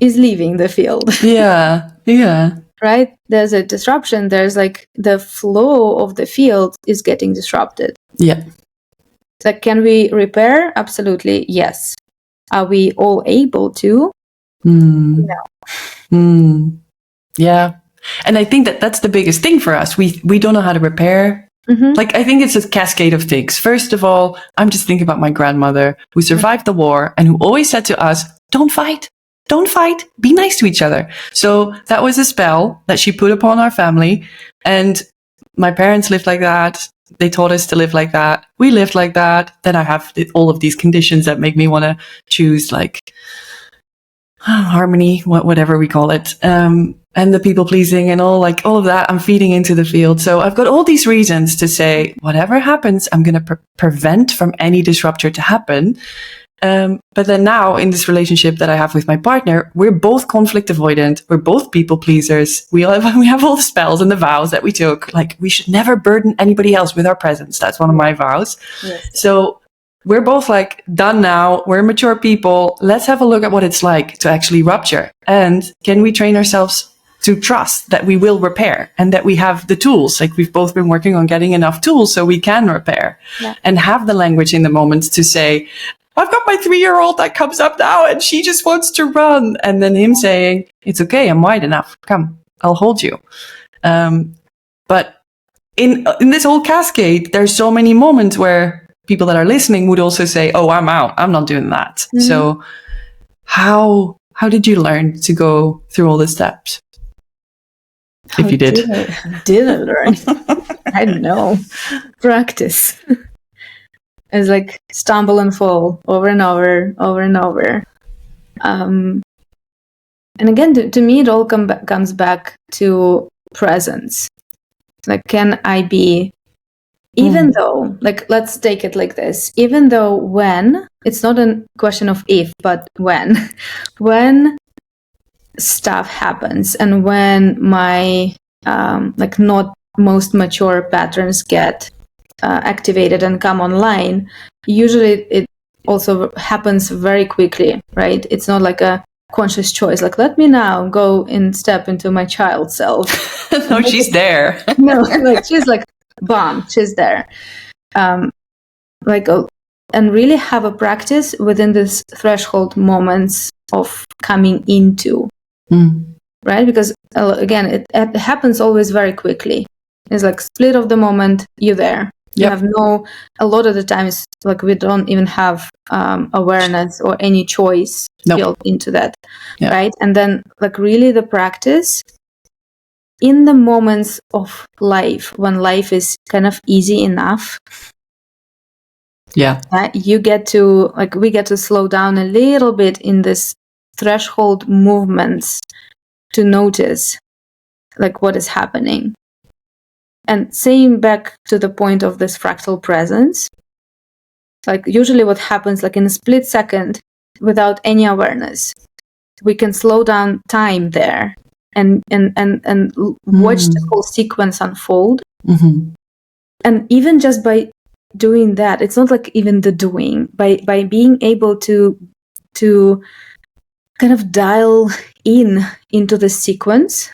is leaving the field? Yeah. Right? There's a disruption. There's like the flow of the field is getting disrupted. Yeah. Like, can we repair? Absolutely, yes. Are we all able to? No. Yeah. And I think that's the biggest thing for us. We don't know how to repair. Like, I think it's a cascade of things. First of all, I'm just thinking about my grandmother who survived the war and who always said to us, don't fight, be nice to each other. So that was a spell that she put upon our family. And my parents lived like that. They taught us to live like that. We lived like that. Then I have all of these conditions that make me want to choose like harmony, whatever we call it. And the people pleasing and all of that I'm feeding into the field. So I've got all these reasons to say, whatever happens, I'm going to prevent from any disruptor to happen. But then now in this relationship that I have with my partner, we're both conflict avoidant. We're both people pleasers. We have all the spells and the vows that we took. Like, we should never burden anybody else with our presence. That's one of my vows. Yes. So we're both like, done now. We're mature people. Let's have a look at what it's like to actually rupture. And can we train ourselves to trust that we will repair and that we have the tools? Like, we've both been working on getting enough tools so we can repair and have the language in the moment to say, I've got my 3-year-old that comes up now and she just wants to run. And then him saying, it's okay, I'm wide enough. Come, I'll hold you. But in this whole cascade, there's so many moments where people that are listening would also say, oh, I'm out. I'm not doing that. Mm-hmm. So how did you learn to go through all the steps? If you did. Didn't learn. I don't know. Practice. It's like stumble and fall over and over, over and over. And again, to me, it all comes back to presence. Like, can I be, even though, like, let's take it like this, even though when, it's not a question of if, but when stuff happens and when my, like, not most mature patterns get activated and come online, usually it also happens very quickly, right? It's not like a conscious choice, like, let me now go and step into my child self. No, she's there. No, like, she's like, bam, she's there. And really have a practice within this threshold moments of coming into, right? Because again, it happens always very quickly. It's like split of the moment, you're there. You have a lot of the times, like, we don't even have awareness or any choice built into that, right? And then, like, really the practice in the moments of life, when life is kind of easy enough, you get to, like, we get to slow down a little bit in this threshold movements to notice, like, what is happening. And saying back to the point of this fractal presence, like, usually what happens, like, in a split second, without any awareness, we can slow down time there and watch the whole sequence unfold. Mm-hmm. And even just by doing that, it's not like even the doing, by being able to kind of dial into the sequence,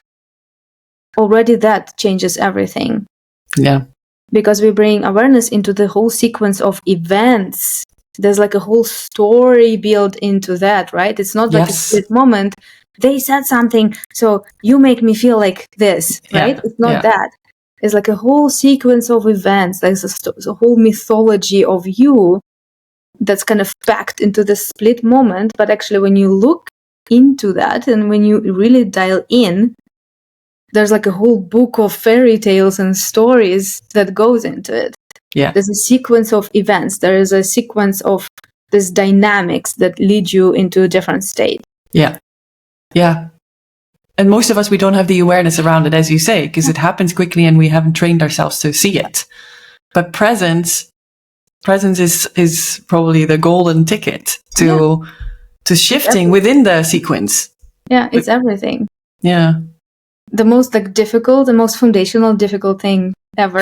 already that changes everything. Yeah. Because we bring awareness into the whole sequence of events. There's like a whole story built into that, right? It's not like a split moment. They said something, so you make me feel like this, right? It's not that. It's like a whole sequence of events. There's a whole mythology of you that's kind of packed into the split moment. But actually, when you look into that and when you really dial in, there's like a whole book of fairy tales and stories that goes into it. Yeah. There's a sequence of events. There is a sequence of these dynamics that lead you into a different state. Yeah. Yeah. And most of us, we don't have the awareness around it, as you say, because it happens quickly and we haven't trained ourselves to see it. But presence is probably the golden ticket to shifting within the sequence. Yeah, it's everything. Yeah. The most the most foundational difficult thing ever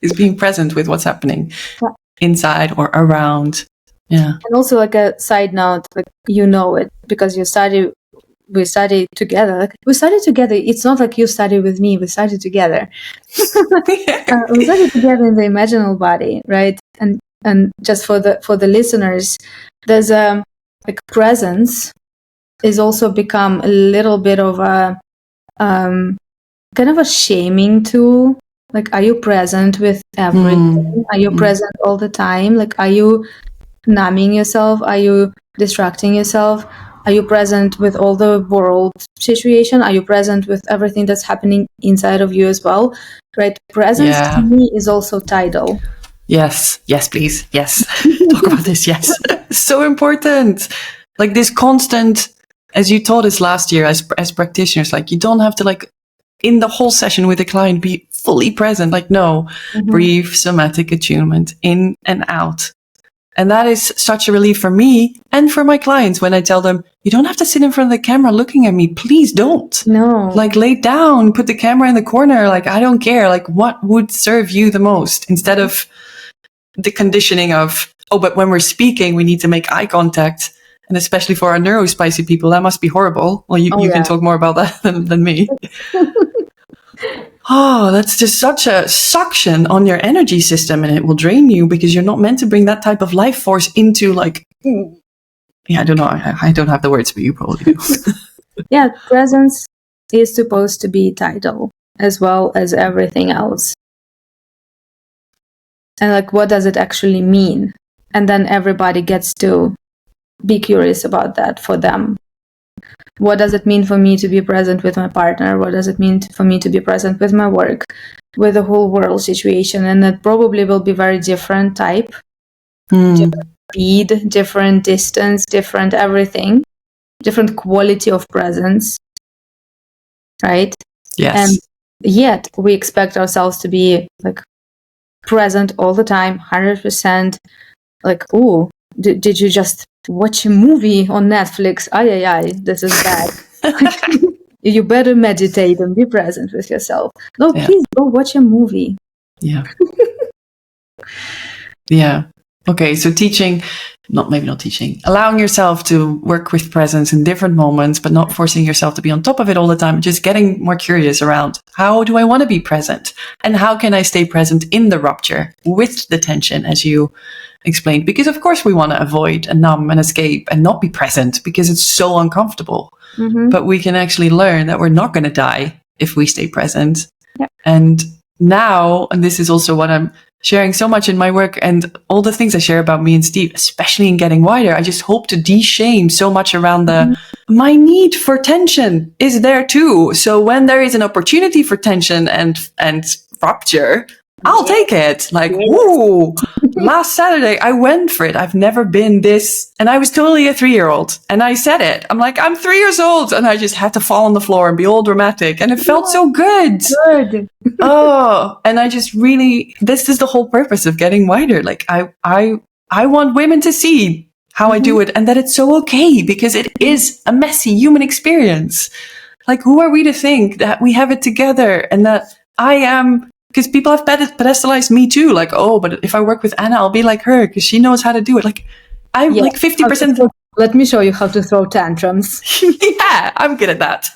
is being present with what's happening inside or around. Yeah. And also, like, a side note, like, you know it because we study together. Like, we study together. It's not like you study with me. We study together. We study together in the imaginal body, right? And just for the listeners, there's a, like, presence is also become a little bit of a kind of a shaming tool. Like, are you present with everything? Are you present all the time? Like, are you numbing yourself? Are you distracting yourself? Are you present with all the world situation? Are you present with everything that's happening inside of you as well? Right? Presence to me is also tidal. Yes, please. Yes. Talk about this. Yes. So important. Like, this constant, as you taught us last year as practitioners, like, you don't have to, like, in the whole session with the client, be fully present. Like, no, brief somatic attunement in and out. And that is such a relief for me and for my clients when I tell them, you don't have to sit in front of the camera looking at me. Please don't. No. Like, lay down, put the camera in the corner. Like, I don't care. Like, what would serve you the most, instead of the conditioning of, oh, but when we're speaking, we need to make eye contact. And especially for our neurospicy people, that must be horrible. Well, you can talk more about that than me. Oh, that's just such a suction on your energy system, and it will drain you because you're not meant to bring that type of life force into, like, yeah, I don't know. I don't have the words, but you probably do. Yeah, presence is supposed to be tidal as well as everything else. And like, what does it actually mean? And then everybody gets to be curious about that for them. What does it mean for me to be present with my partner? What does it mean for me to be present with my work, with the whole world situation? And it probably will be very different type, different speed, different distance, different everything, different quality of presence, right? Yes. And yet we expect ourselves to be like present all the time, 100%. Like, oh, did you just watch a movie on Netflix? Ay, this is bad. You better meditate and be present with yourself. No, please go watch a movie. Yeah. Yeah. Okay, so allowing yourself to work with presence in different moments, but not forcing yourself to be on top of it all the time, just getting more curious around, how do I want to be present? And how can I stay present in the rupture with the tension, as you explained? Because of course we want to avoid and numb and escape and not be present because it's so uncomfortable. Mm-hmm. But we can actually learn that we're not going to die if we stay present. Yeah. And now, and this is also what I'm sharing so much in my work and all the things I share about me and Steve, especially in Getting Wider, I just hope to de-shame so much around my need for tension is there too. So when there is an opportunity for tension and rupture, I'll take it. Like, woo! Last Saturday, I went for it. I've never been this. And I was totally a 3-year-old. And I said it. I'm like, I'm 3 years old. And I just had to fall on the floor and be all dramatic. And it felt so good. Good. Oh, and I just really, this is the whole purpose of Getting Wider. Like, I want women to see how I do it and that it's so okay because it is a messy human experience. Like, who are we to think that we have it together and that I am... Because people have pedestalized me too. Like, oh, but if I work with Anna, I'll be like her because she knows how to do it. Like, I'm like 50%. Let me show you how to throw tantrums. Yeah, I'm good at that.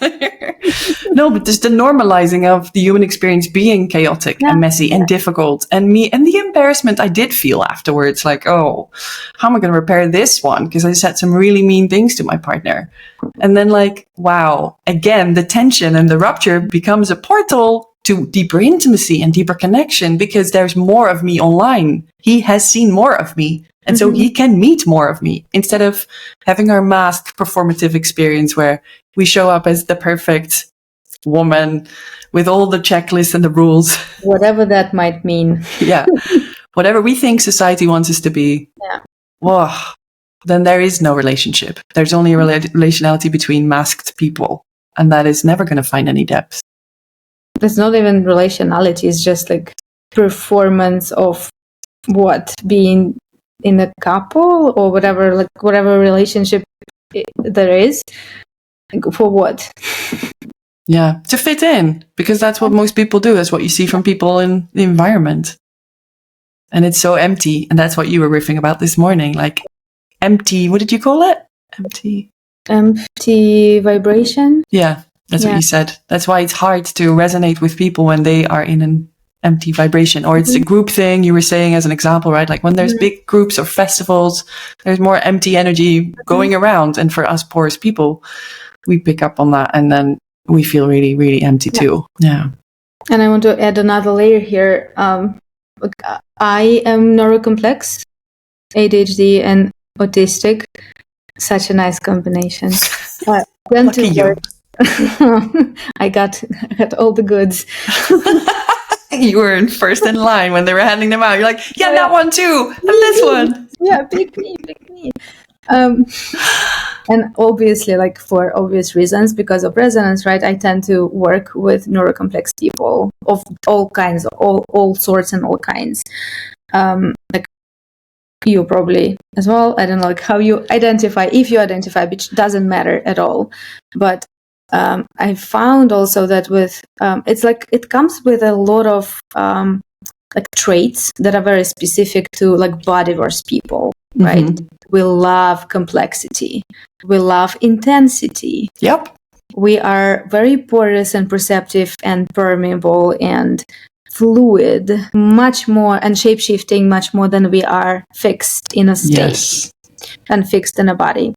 No, but just the normalizing of the human experience being chaotic and messy and difficult. And the embarrassment I did feel afterwards. Like, oh, how am I going to repair this one? Because I said some really mean things to my partner. And then like, wow, again, the tension and the rupture becomes a portal to deeper intimacy and deeper connection because there's more of me online. He has seen more of me. And so he can meet more of me instead of having our masked performative experience where we show up as the perfect woman with all the checklists and the rules. Whatever that might mean. Yeah. Whatever we think society wants us to be. Yeah. Whoa. Then there is no relationship. There's only a relationality between masked people. And that is never going to find any depth. It's not even relationality. It's just like performance of what? Being in a couple or whatever, like whatever relationship there is. For what? Yeah, to fit in, because that's what most people do. That's what you see from people in the environment. And it's so empty. And that's what you were riffing about this morning. Like empty, what did you call it? Empty vibration? Yeah, that's what you said. That's why it's hard to resonate with people when they are in an empty vibration. Or it's a group thing you were saying as an example, right? Like when there's big groups or festivals, there's more empty energy going around. And for us porous people, we pick up on that and then we feel really, really empty too. Yeah. And I want to add another layer here. I am neurocomplex, ADHD and autistic. Such a nice combination. Lucky you. I got all the goods. You were first in line when they were handing them out. You're like, yeah, that one too. And this one. Yeah, pick me. And obviously, like for obvious reasons, because of resonance, right? I tend to work with neurocomplex people of all kinds, all sorts and all kinds. Like you probably as well. I don't know like how you identify, if you identify, which doesn't matter at all. But I found also that with it's like it comes with a lot of like traits that are very specific to like bodyverse people, right? Mm-hmm. We love complexity. We love intensity. Yep. We are very porous and perceptive and permeable and fluid, much more, and shape-shifting much more than we are fixed in a state. Yes. And fixed in a body.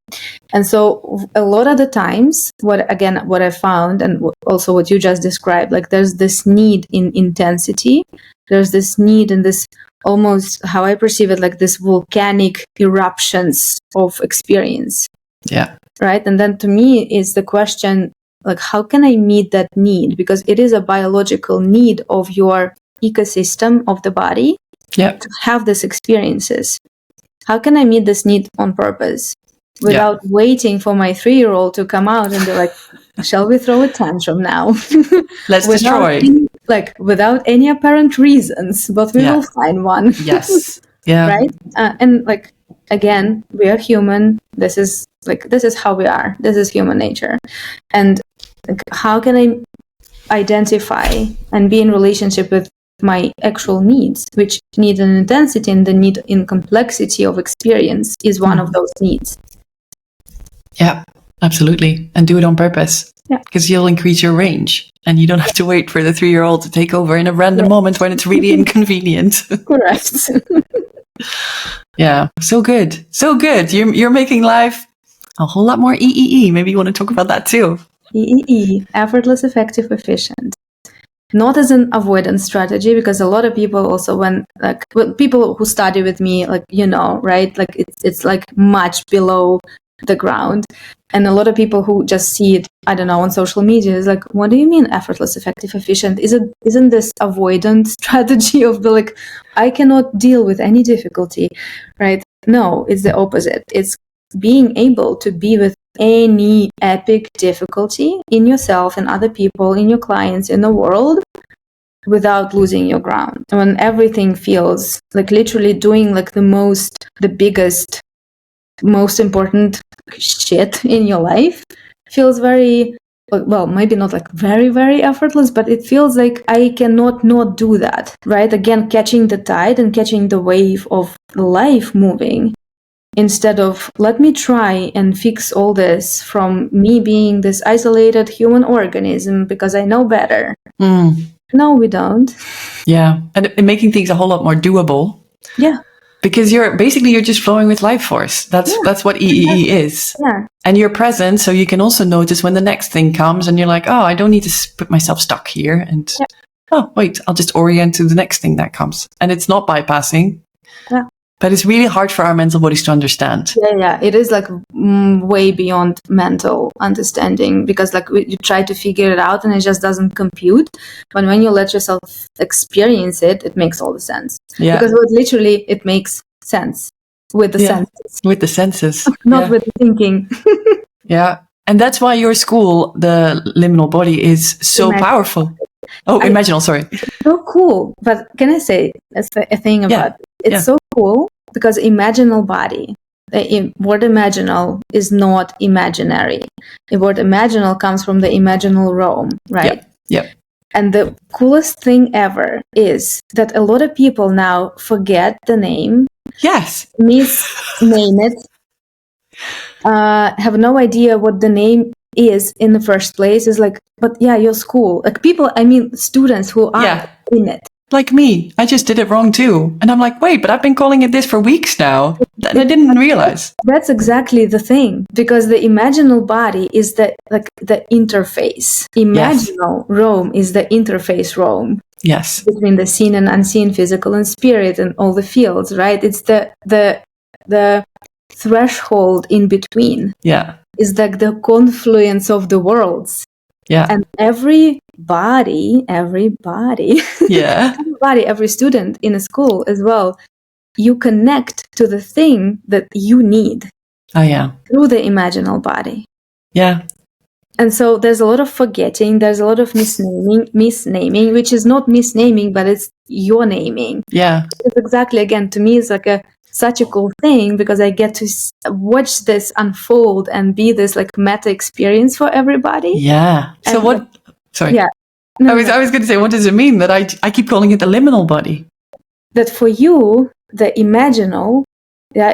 And so a lot of the times, what I found, and also what you just described, like there's this need in intensity, there's this need in this almost, how I perceive it, like this volcanic eruptions of experience. Yeah. Right? And then to me is the question, like, how can I meet that need? Because it is a biological need of your ecosystem of the body to have these experiences. How can I meet this need on purpose without waiting for my 3-year-old to come out and be like, shall we throw a tantrum now? Let's destroy. Without any apparent reasons, but we will find one. Yes. Yeah. Right? And like, again, we are human. This is how we are. This is human nature. And like, how can I identify and be in relationship with my actual needs, which need an intensity, and the need in complexity of experience is one of those needs. Yeah, absolutely. And do it on purpose. Yeah. Because you'll increase your range and you don't have to wait for the 3-year-old to take over in a random moment when it's really inconvenient. Correct. Yeah, so good. So good. You're making life a whole lot more EEE. Maybe you want to talk about that too. EEE, effortless, effective, efficient. Not as an avoidance strategy, because a lot of people also, when people who study with me, like, right, like it's like much below the ground, and a lot of people who just see it, I don't know, on social media is like, what do you mean effortless, effective, efficient? Isn't this avoidance strategy of the like, I cannot deal with any difficulty, right? No, it's the opposite. It's being able to be with any epic difficulty in yourself and other people, in your clients, in the world, without losing your ground. When everything feels like literally doing like the biggest, most important shit in your life feels very, well, maybe not like very, very effortless, but it feels like I cannot not do that, right? Again, catching the tide and catching the wave of life moving. Instead of, let me try and fix all this from me being this isolated human organism because I know better. No, we don't. Yeah. And making things a whole lot more doable. Yeah. Because you're just flowing with life force. That's what EEE is. Yeah. And you're present, so you can also notice when the next thing comes and you're like, oh, I don't need to put myself stuck here. And, oh, wait, I'll just orient to the next thing that comes. And it's not bypassing. Yeah. But it's really hard for our mental bodies to understand. Yeah. It is like way beyond mental understanding, because like you try to figure it out and it just doesn't compute. But when you let yourself experience it, it makes all the sense. Yeah. Because literally it makes sense with the senses. With the senses. Not with the thinking. Yeah. And that's why your school, the liminal body, is so powerful. Oh, imaginal, sorry. So cool. But can I say a thing about it? It's so cool because imaginal body, the word imaginal is not imaginary. The word imaginal comes from the imaginal realm, right? Yeah. And the coolest thing ever is that a lot of people now forget the name. Yes. Misname it. Have no idea what the name is in the first place. Is like, but your school, like people, students who are in it. Like me, I just did it wrong too. And I'm like, wait, but I've been calling it this for weeks now. And I didn't realize. That's exactly the thing. Because the imaginal body is the interface. Imaginal realm is the interface realm. Yes. Between the seen and unseen, physical and spirit, and all the fields, right? It's the threshold in between. Yeah. Is like the confluence of the worlds. Yeah. And every student in a school as well, you connect to the thing that you need. Oh, yeah. Through the imaginal body. Yeah. And so there's a lot of forgetting, there's a lot of misnaming, which is not misnaming, but it's your naming. Yeah. It's exactly, again, to me, it's like a such a cool thing because I get to watch this unfold and be this like meta experience for everybody. Yeah. So And, what? Sorry. Yeah. I was going to say, what does it mean that I keep calling it the liminal body? That for you, the imaginal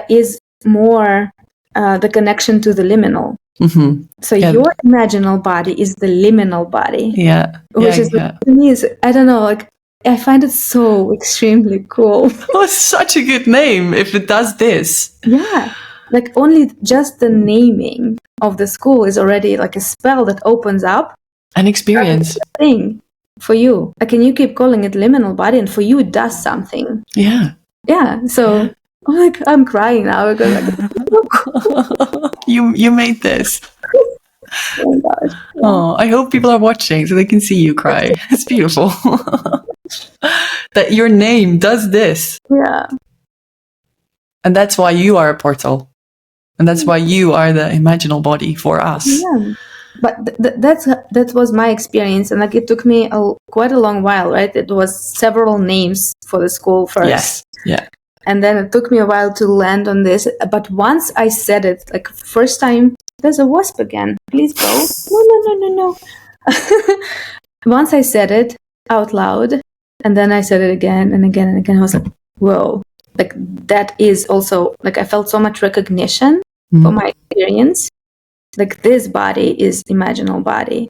is more the connection to the liminal. Mm-hmm. So your imaginal body is the liminal body. Yeah. Which is to me is, I don't know, like I find it so extremely cool. Oh, it's such a good name if it does this. Yeah. Like only just the naming of the school is already like a spell that opens up an experience thing for you. Like, and you keep calling it liminal body, and for you it does something. Yeah. Yeah. So I'm crying now because you made this. Oh my gosh. Yeah. Oh, I hope people are watching so they can see you cry. It's beautiful. That your name does this. Yeah. And that's why you are a portal. And that's why you are the imaginal body for us. Yeah. But that was my experience, and like it took me quite a long while, right? It was several names for the school first. Yes. Yeah. And then it took me a while to land on this. But once I said it, like first time, there's a wasp again. Please go. No. Once I said it out loud, and then I said it again and again and again, I was like, whoa. Like that is also, like I felt so much recognition for my experience. Like this body is imaginal body.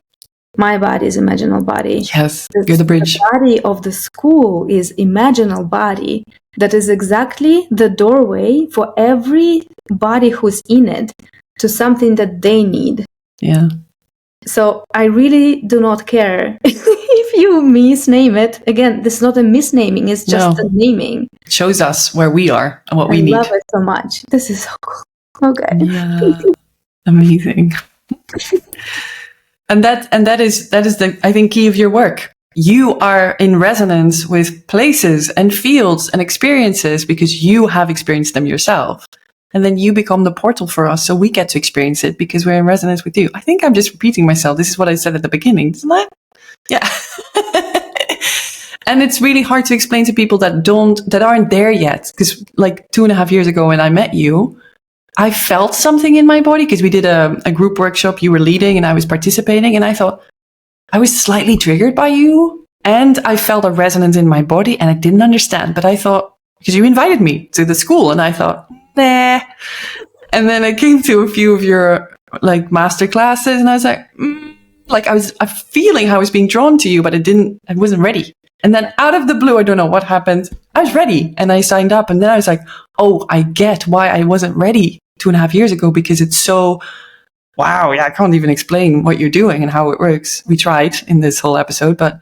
My body is imaginal body. Yes, you're the bridge. The body of the school is imaginal body. That is exactly the doorway for every body who's in it to something that they need. Yeah. So I really do not care if you misname it. Again, this is not a misnaming, it's just a naming. It shows us where we are and what we need. I love it so much. This is so cool. Okay. Yeah. Amazing. And that is the, I think, key of your work. You are in resonance with places and fields and experiences because you have experienced them yourself. And then you become the portal for us, so we get to experience it because we're in resonance with you. I think I'm just repeating myself. This is what I said at the beginning, isn't it? Yeah. And it's really hard to explain to people that aren't there yet. Because like 2.5 years ago when I met you, I felt something in my body because we did a group workshop you were leading and I was participating, and I thought I was slightly triggered by you, and I felt a resonance in my body, and I didn't understand, but I thought, because you invited me to the school, and I thought, nah. And then I came to a few of your like master classes, and I was like I was feeling how I was being drawn to you, but I wasn't ready. And then out of the blue, I don't know what happened, I was ready and I signed up, and then I was like, oh, I get why I wasn't ready 2.5 years ago, because it's so, wow, yeah, I can't even explain what you're doing and how it works. We tried in this whole episode, but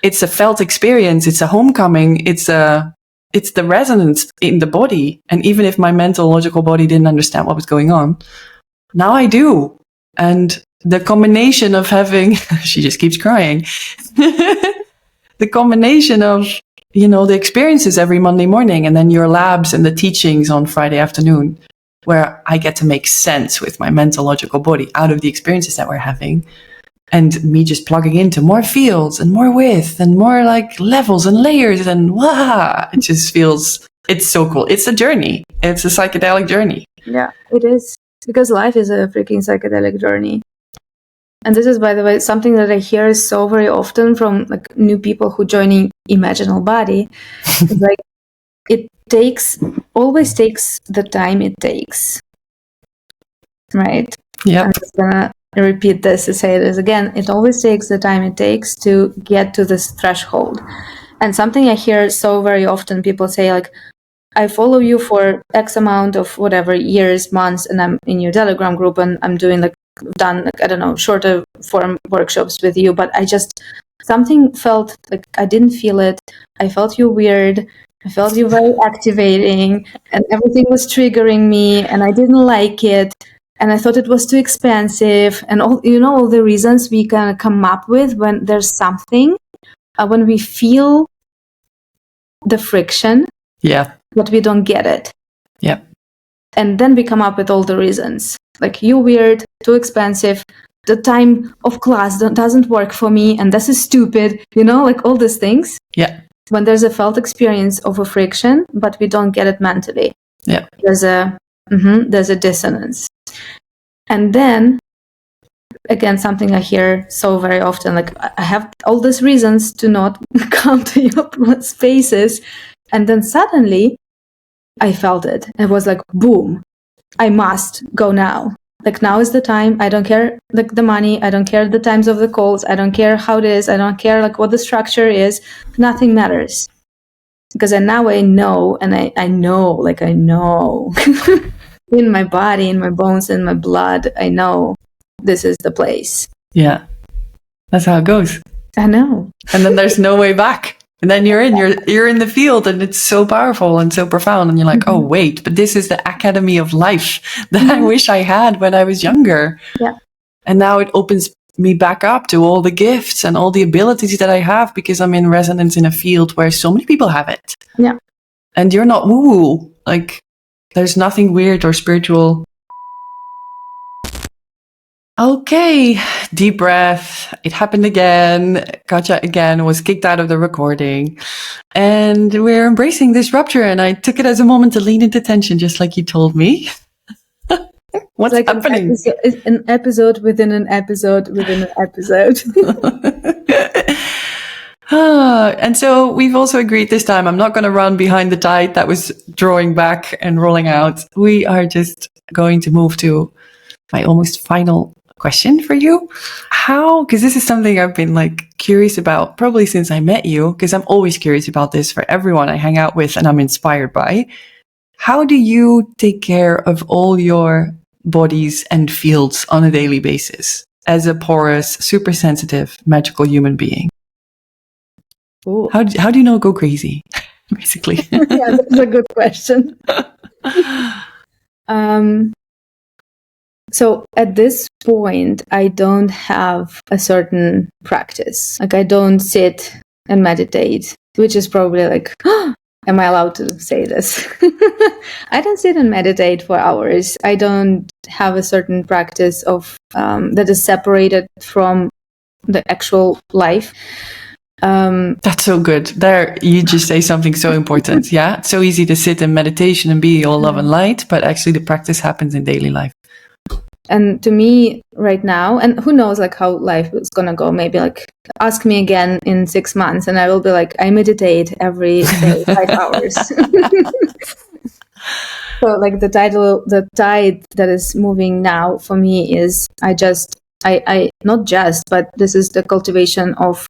it's a felt experience. It's a homecoming. It's the resonance in the body. And even if my mental, logical body didn't understand what was going on, now I do. And the combination of having, she just keeps crying, the combination of, the experiences every Monday morning and then your labs and the teachings on Friday afternoon, where I get to make sense with my mental, logical body out of the experiences that we're having, and me just plugging into more fields and more width and more like levels and layers, and wow, it just feels, it's so cool. It's a journey. It's a psychedelic journey. Yeah, it is. Because life is a freaking psychedelic journey. And this is, by the way, something that I hear so very often from like new people who joining imaginal body. It's like, it always takes the time it takes. Right? Yeah. I'm just gonna repeat this to say this again. It always takes the time it takes to get to this threshold. And something I hear so very often, people say like, I follow you for X amount of whatever years, months, and I'm in your Telegram group and I'm doing shorter form workshops with you, but something felt like I didn't feel it. I felt you weird. I felt you very activating, and everything was triggering me, and I didn't like it, and I thought it was too expensive, and all the reasons we kind of come up with when there's something, when we feel the friction, but we don't get it. Yeah. And then we come up with all the reasons, like you weird, too expensive, the time of class doesn't work for me, and this is stupid, like all these things. Yeah. When there's a felt experience of a friction, but we don't get it mentally. Yeah. There's a dissonance. And then, again, something I hear so very often, like, I have all these reasons to not come to your spaces. And then suddenly I felt it. It was like, boom, I must go now. Like, now is the time. I don't care, like, the money. I don't care the times of the calls. I don't care how it is. I don't care, like, what the structure is. Nothing matters. Because now I know, and I know in my body, in my bones, in my blood, I know this is the place. Yeah. That's how it goes. I know. And then there's no way back. And then you're in the field, and it's so powerful and so profound. And you're like, oh, wait, but this is the academy of life that I wish I had when I was younger. Yeah. And now it opens me back up to all the gifts and all the abilities that I have, because I'm in resonance in a field where so many people have it. Yeah. And you're not woo-woo. Like, there's nothing weird or spiritual. Okay, deep breath. It happened again. Katja again was kicked out of the recording. And we're embracing this rupture. And I took it as a moment to lean into tension, just like you told me. What's like happening? An episode within an episode within an episode. And so we've also agreed this time, I'm not going to run behind the tide that was drawing back and rolling out. We are just going to move to my almost final question for you. How, because this is something I've been like curious about probably since I met you, because I'm always curious about this for everyone I hang out with and I'm inspired by. How do you take care of all your bodies and fields on a daily basis as a porous, super sensitive, magical human being? Ooh. How do you not go crazy, basically? Yeah, that's a good question. So at this point, I don't have a certain practice. Like, I don't sit and meditate, which is probably like, am I allowed to say this? I don't sit and meditate for hours. I don't have a certain practice of that is separated from the actual life. That's so good. There, you just say something so important. Yeah, it's so easy to sit in meditation and be all love and light, but actually the practice happens in daily life. And to me right now, and who knows like how life is gonna go, maybe like ask me again in 6 months and I will be like, I meditate every day 5 hours. So like the tide that is moving now for me is but this is the cultivation of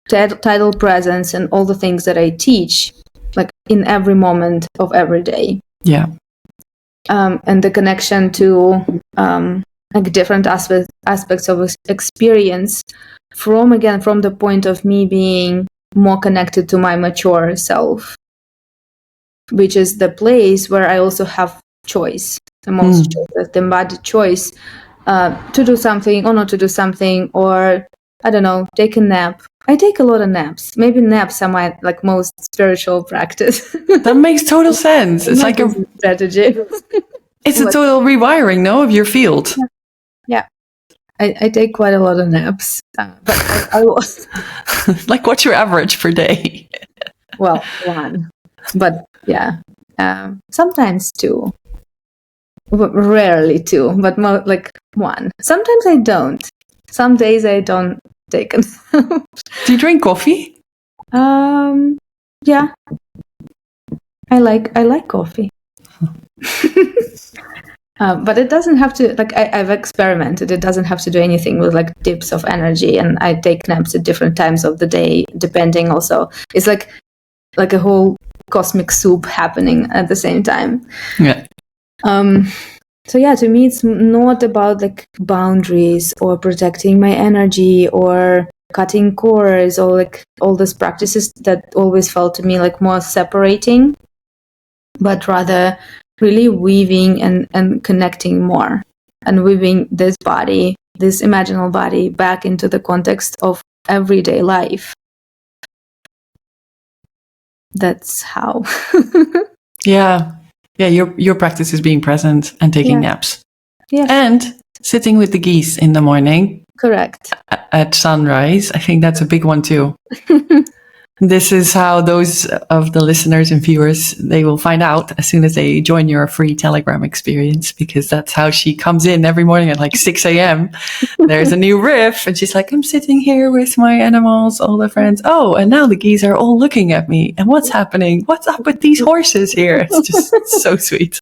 tidal presence and all the things that I teach, like in every moment of every day. Yeah. And the connection to like different aspects of experience from the point of me being more connected to my mature self, which is the place where I also have choice, the most choice, the embodied choice to do something or not to do something, or I don't know, take a nap. I take a lot of naps. Maybe naps are my like most spiritual practice. That makes total sense. It's like a strategy. It's a total rewiring, no, of your field. Yeah. I take quite a lot of naps, but I was like, what's your average per day? Well, 1, but yeah, sometimes 2, rarely 2, but more like 1. Sometimes I don't. Some days I don't take a nap. Do you drink coffee? Yeah, I like coffee. But it doesn't have to, like, I've experimented. It doesn't have to do anything with like dips of energy, and I take naps at different times of the day, depending also. It's like a whole cosmic soup happening at the same time. Yeah. So yeah, to me, it's not about like boundaries or protecting my energy or cutting cords or like all these practices that always felt to me like more separating, but rather really weaving and connecting more and weaving this body, this imaginal body, back into the context of everyday life. That's how. Yeah. Yeah, your practice is being present and taking naps. Yes. And sitting with the geese in the morning. Correct. At sunrise. I think that's a big one too. This is how those of the listeners and viewers, they will find out as soon as they join your free Telegram experience, because that's how she comes in every morning at like 6 a.m. There's a new riff and she's like, I'm sitting here with my animals, all the friends. Oh, and now the geese are all looking at me. And what's happening? What's up with these horses here? It's just so sweet.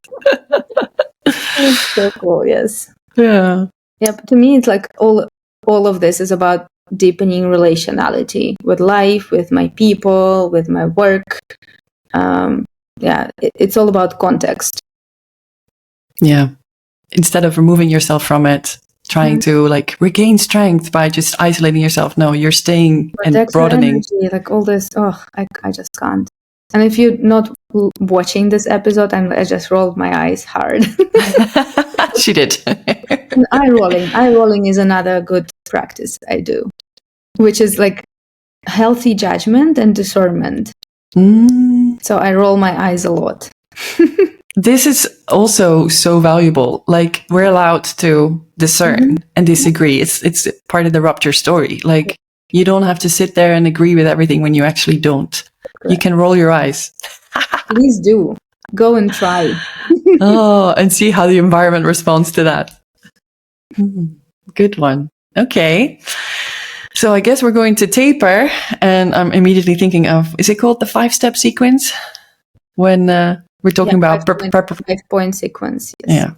It's so cool, yes. Yeah. Yeah, but to me, it's like all of this is about deepening relationality with life, with my people, with my work. It's all about context. Yeah. Instead of removing yourself from it, trying to like regain strength by just isolating yourself. No, you're staying and broadening. Energy, like all this, I just can't. And if you're not watching this episode, I just rolled my eyes hard. She did. And eye rolling is another good practice I do, which is like healthy judgment and discernment. So I roll my eyes a lot. This is also so valuable. Like, we're allowed to discern and disagree. It's part of the rupture story. Like, you don't have to sit there and agree with everything when you actually don't. Correct. You can roll your eyes. Please do. Go and try. And see how the environment responds to that. Good one. Okay. So I guess we're going to taper, and I'm immediately thinking of, is it called the 5-step sequence? When we're talking about 5-point sequence. Yes. Yeah.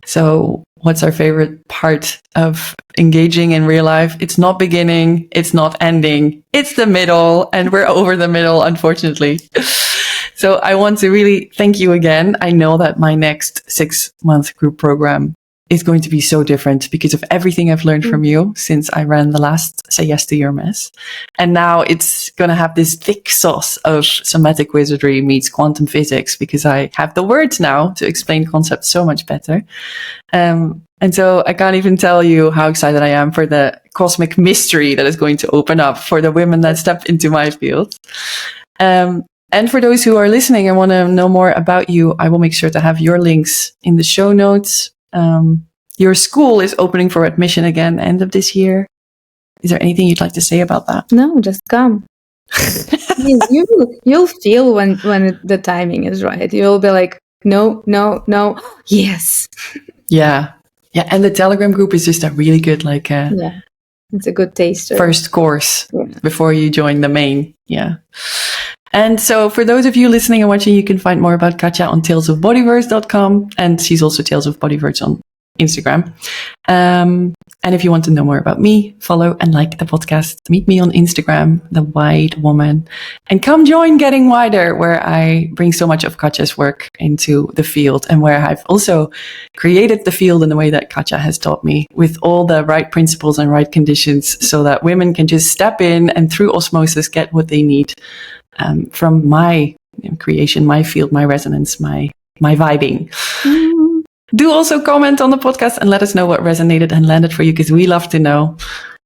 So what's our favorite part of engaging in real life? It's not beginning. It's not ending. It's the middle, and we're over the middle, unfortunately. So I want to really thank you again. I know that my next 6-month group program is going to be so different because of everything I've learned from you since I ran the last Say Yes to Your Mess. And now it's going to have this thick sauce of somatic wizardry meets quantum physics, because I have the words now to explain concepts so much better. And so I can't even tell you how excited I am for the cosmic mystery that is going to open up for the women that step into my field. And for those who are listening and want to know more about you, I will make sure to have your links in the show notes. Your school is opening for admission again end of this year. Is there anything you'd like to say about that? No, just come. You'll feel when the timing is right. You'll be like, no, yes. Yeah. And the Telegram group is just a really good it's a good taster. First course before you join the main. Yeah. And so for those of you listening and watching, you can find more about Katja on talesofbodyverse.com. And she's also Tales of Bodyverse on Instagram. And if you want to know more about me, follow and like the podcast. Meet me on Instagram, The Wide Woman. And come join Getting Wider, where I bring so much of Katja's work into the field, and where I've also created the field in the way that Katja has taught me, with all the right principles and right conditions, so that women can just step in and through osmosis get what they need. From my creation, my field, my resonance, my vibing. Do also comment on the podcast and let us know what resonated and landed for you, because we love to know.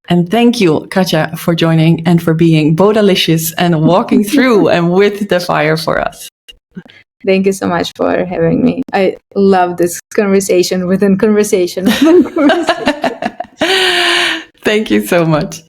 And thank you, Katja, for joining and for being bodalicious and walking through and with the fire for us. Thank you so much for having me. I love this conversation within conversation. Thank you so much.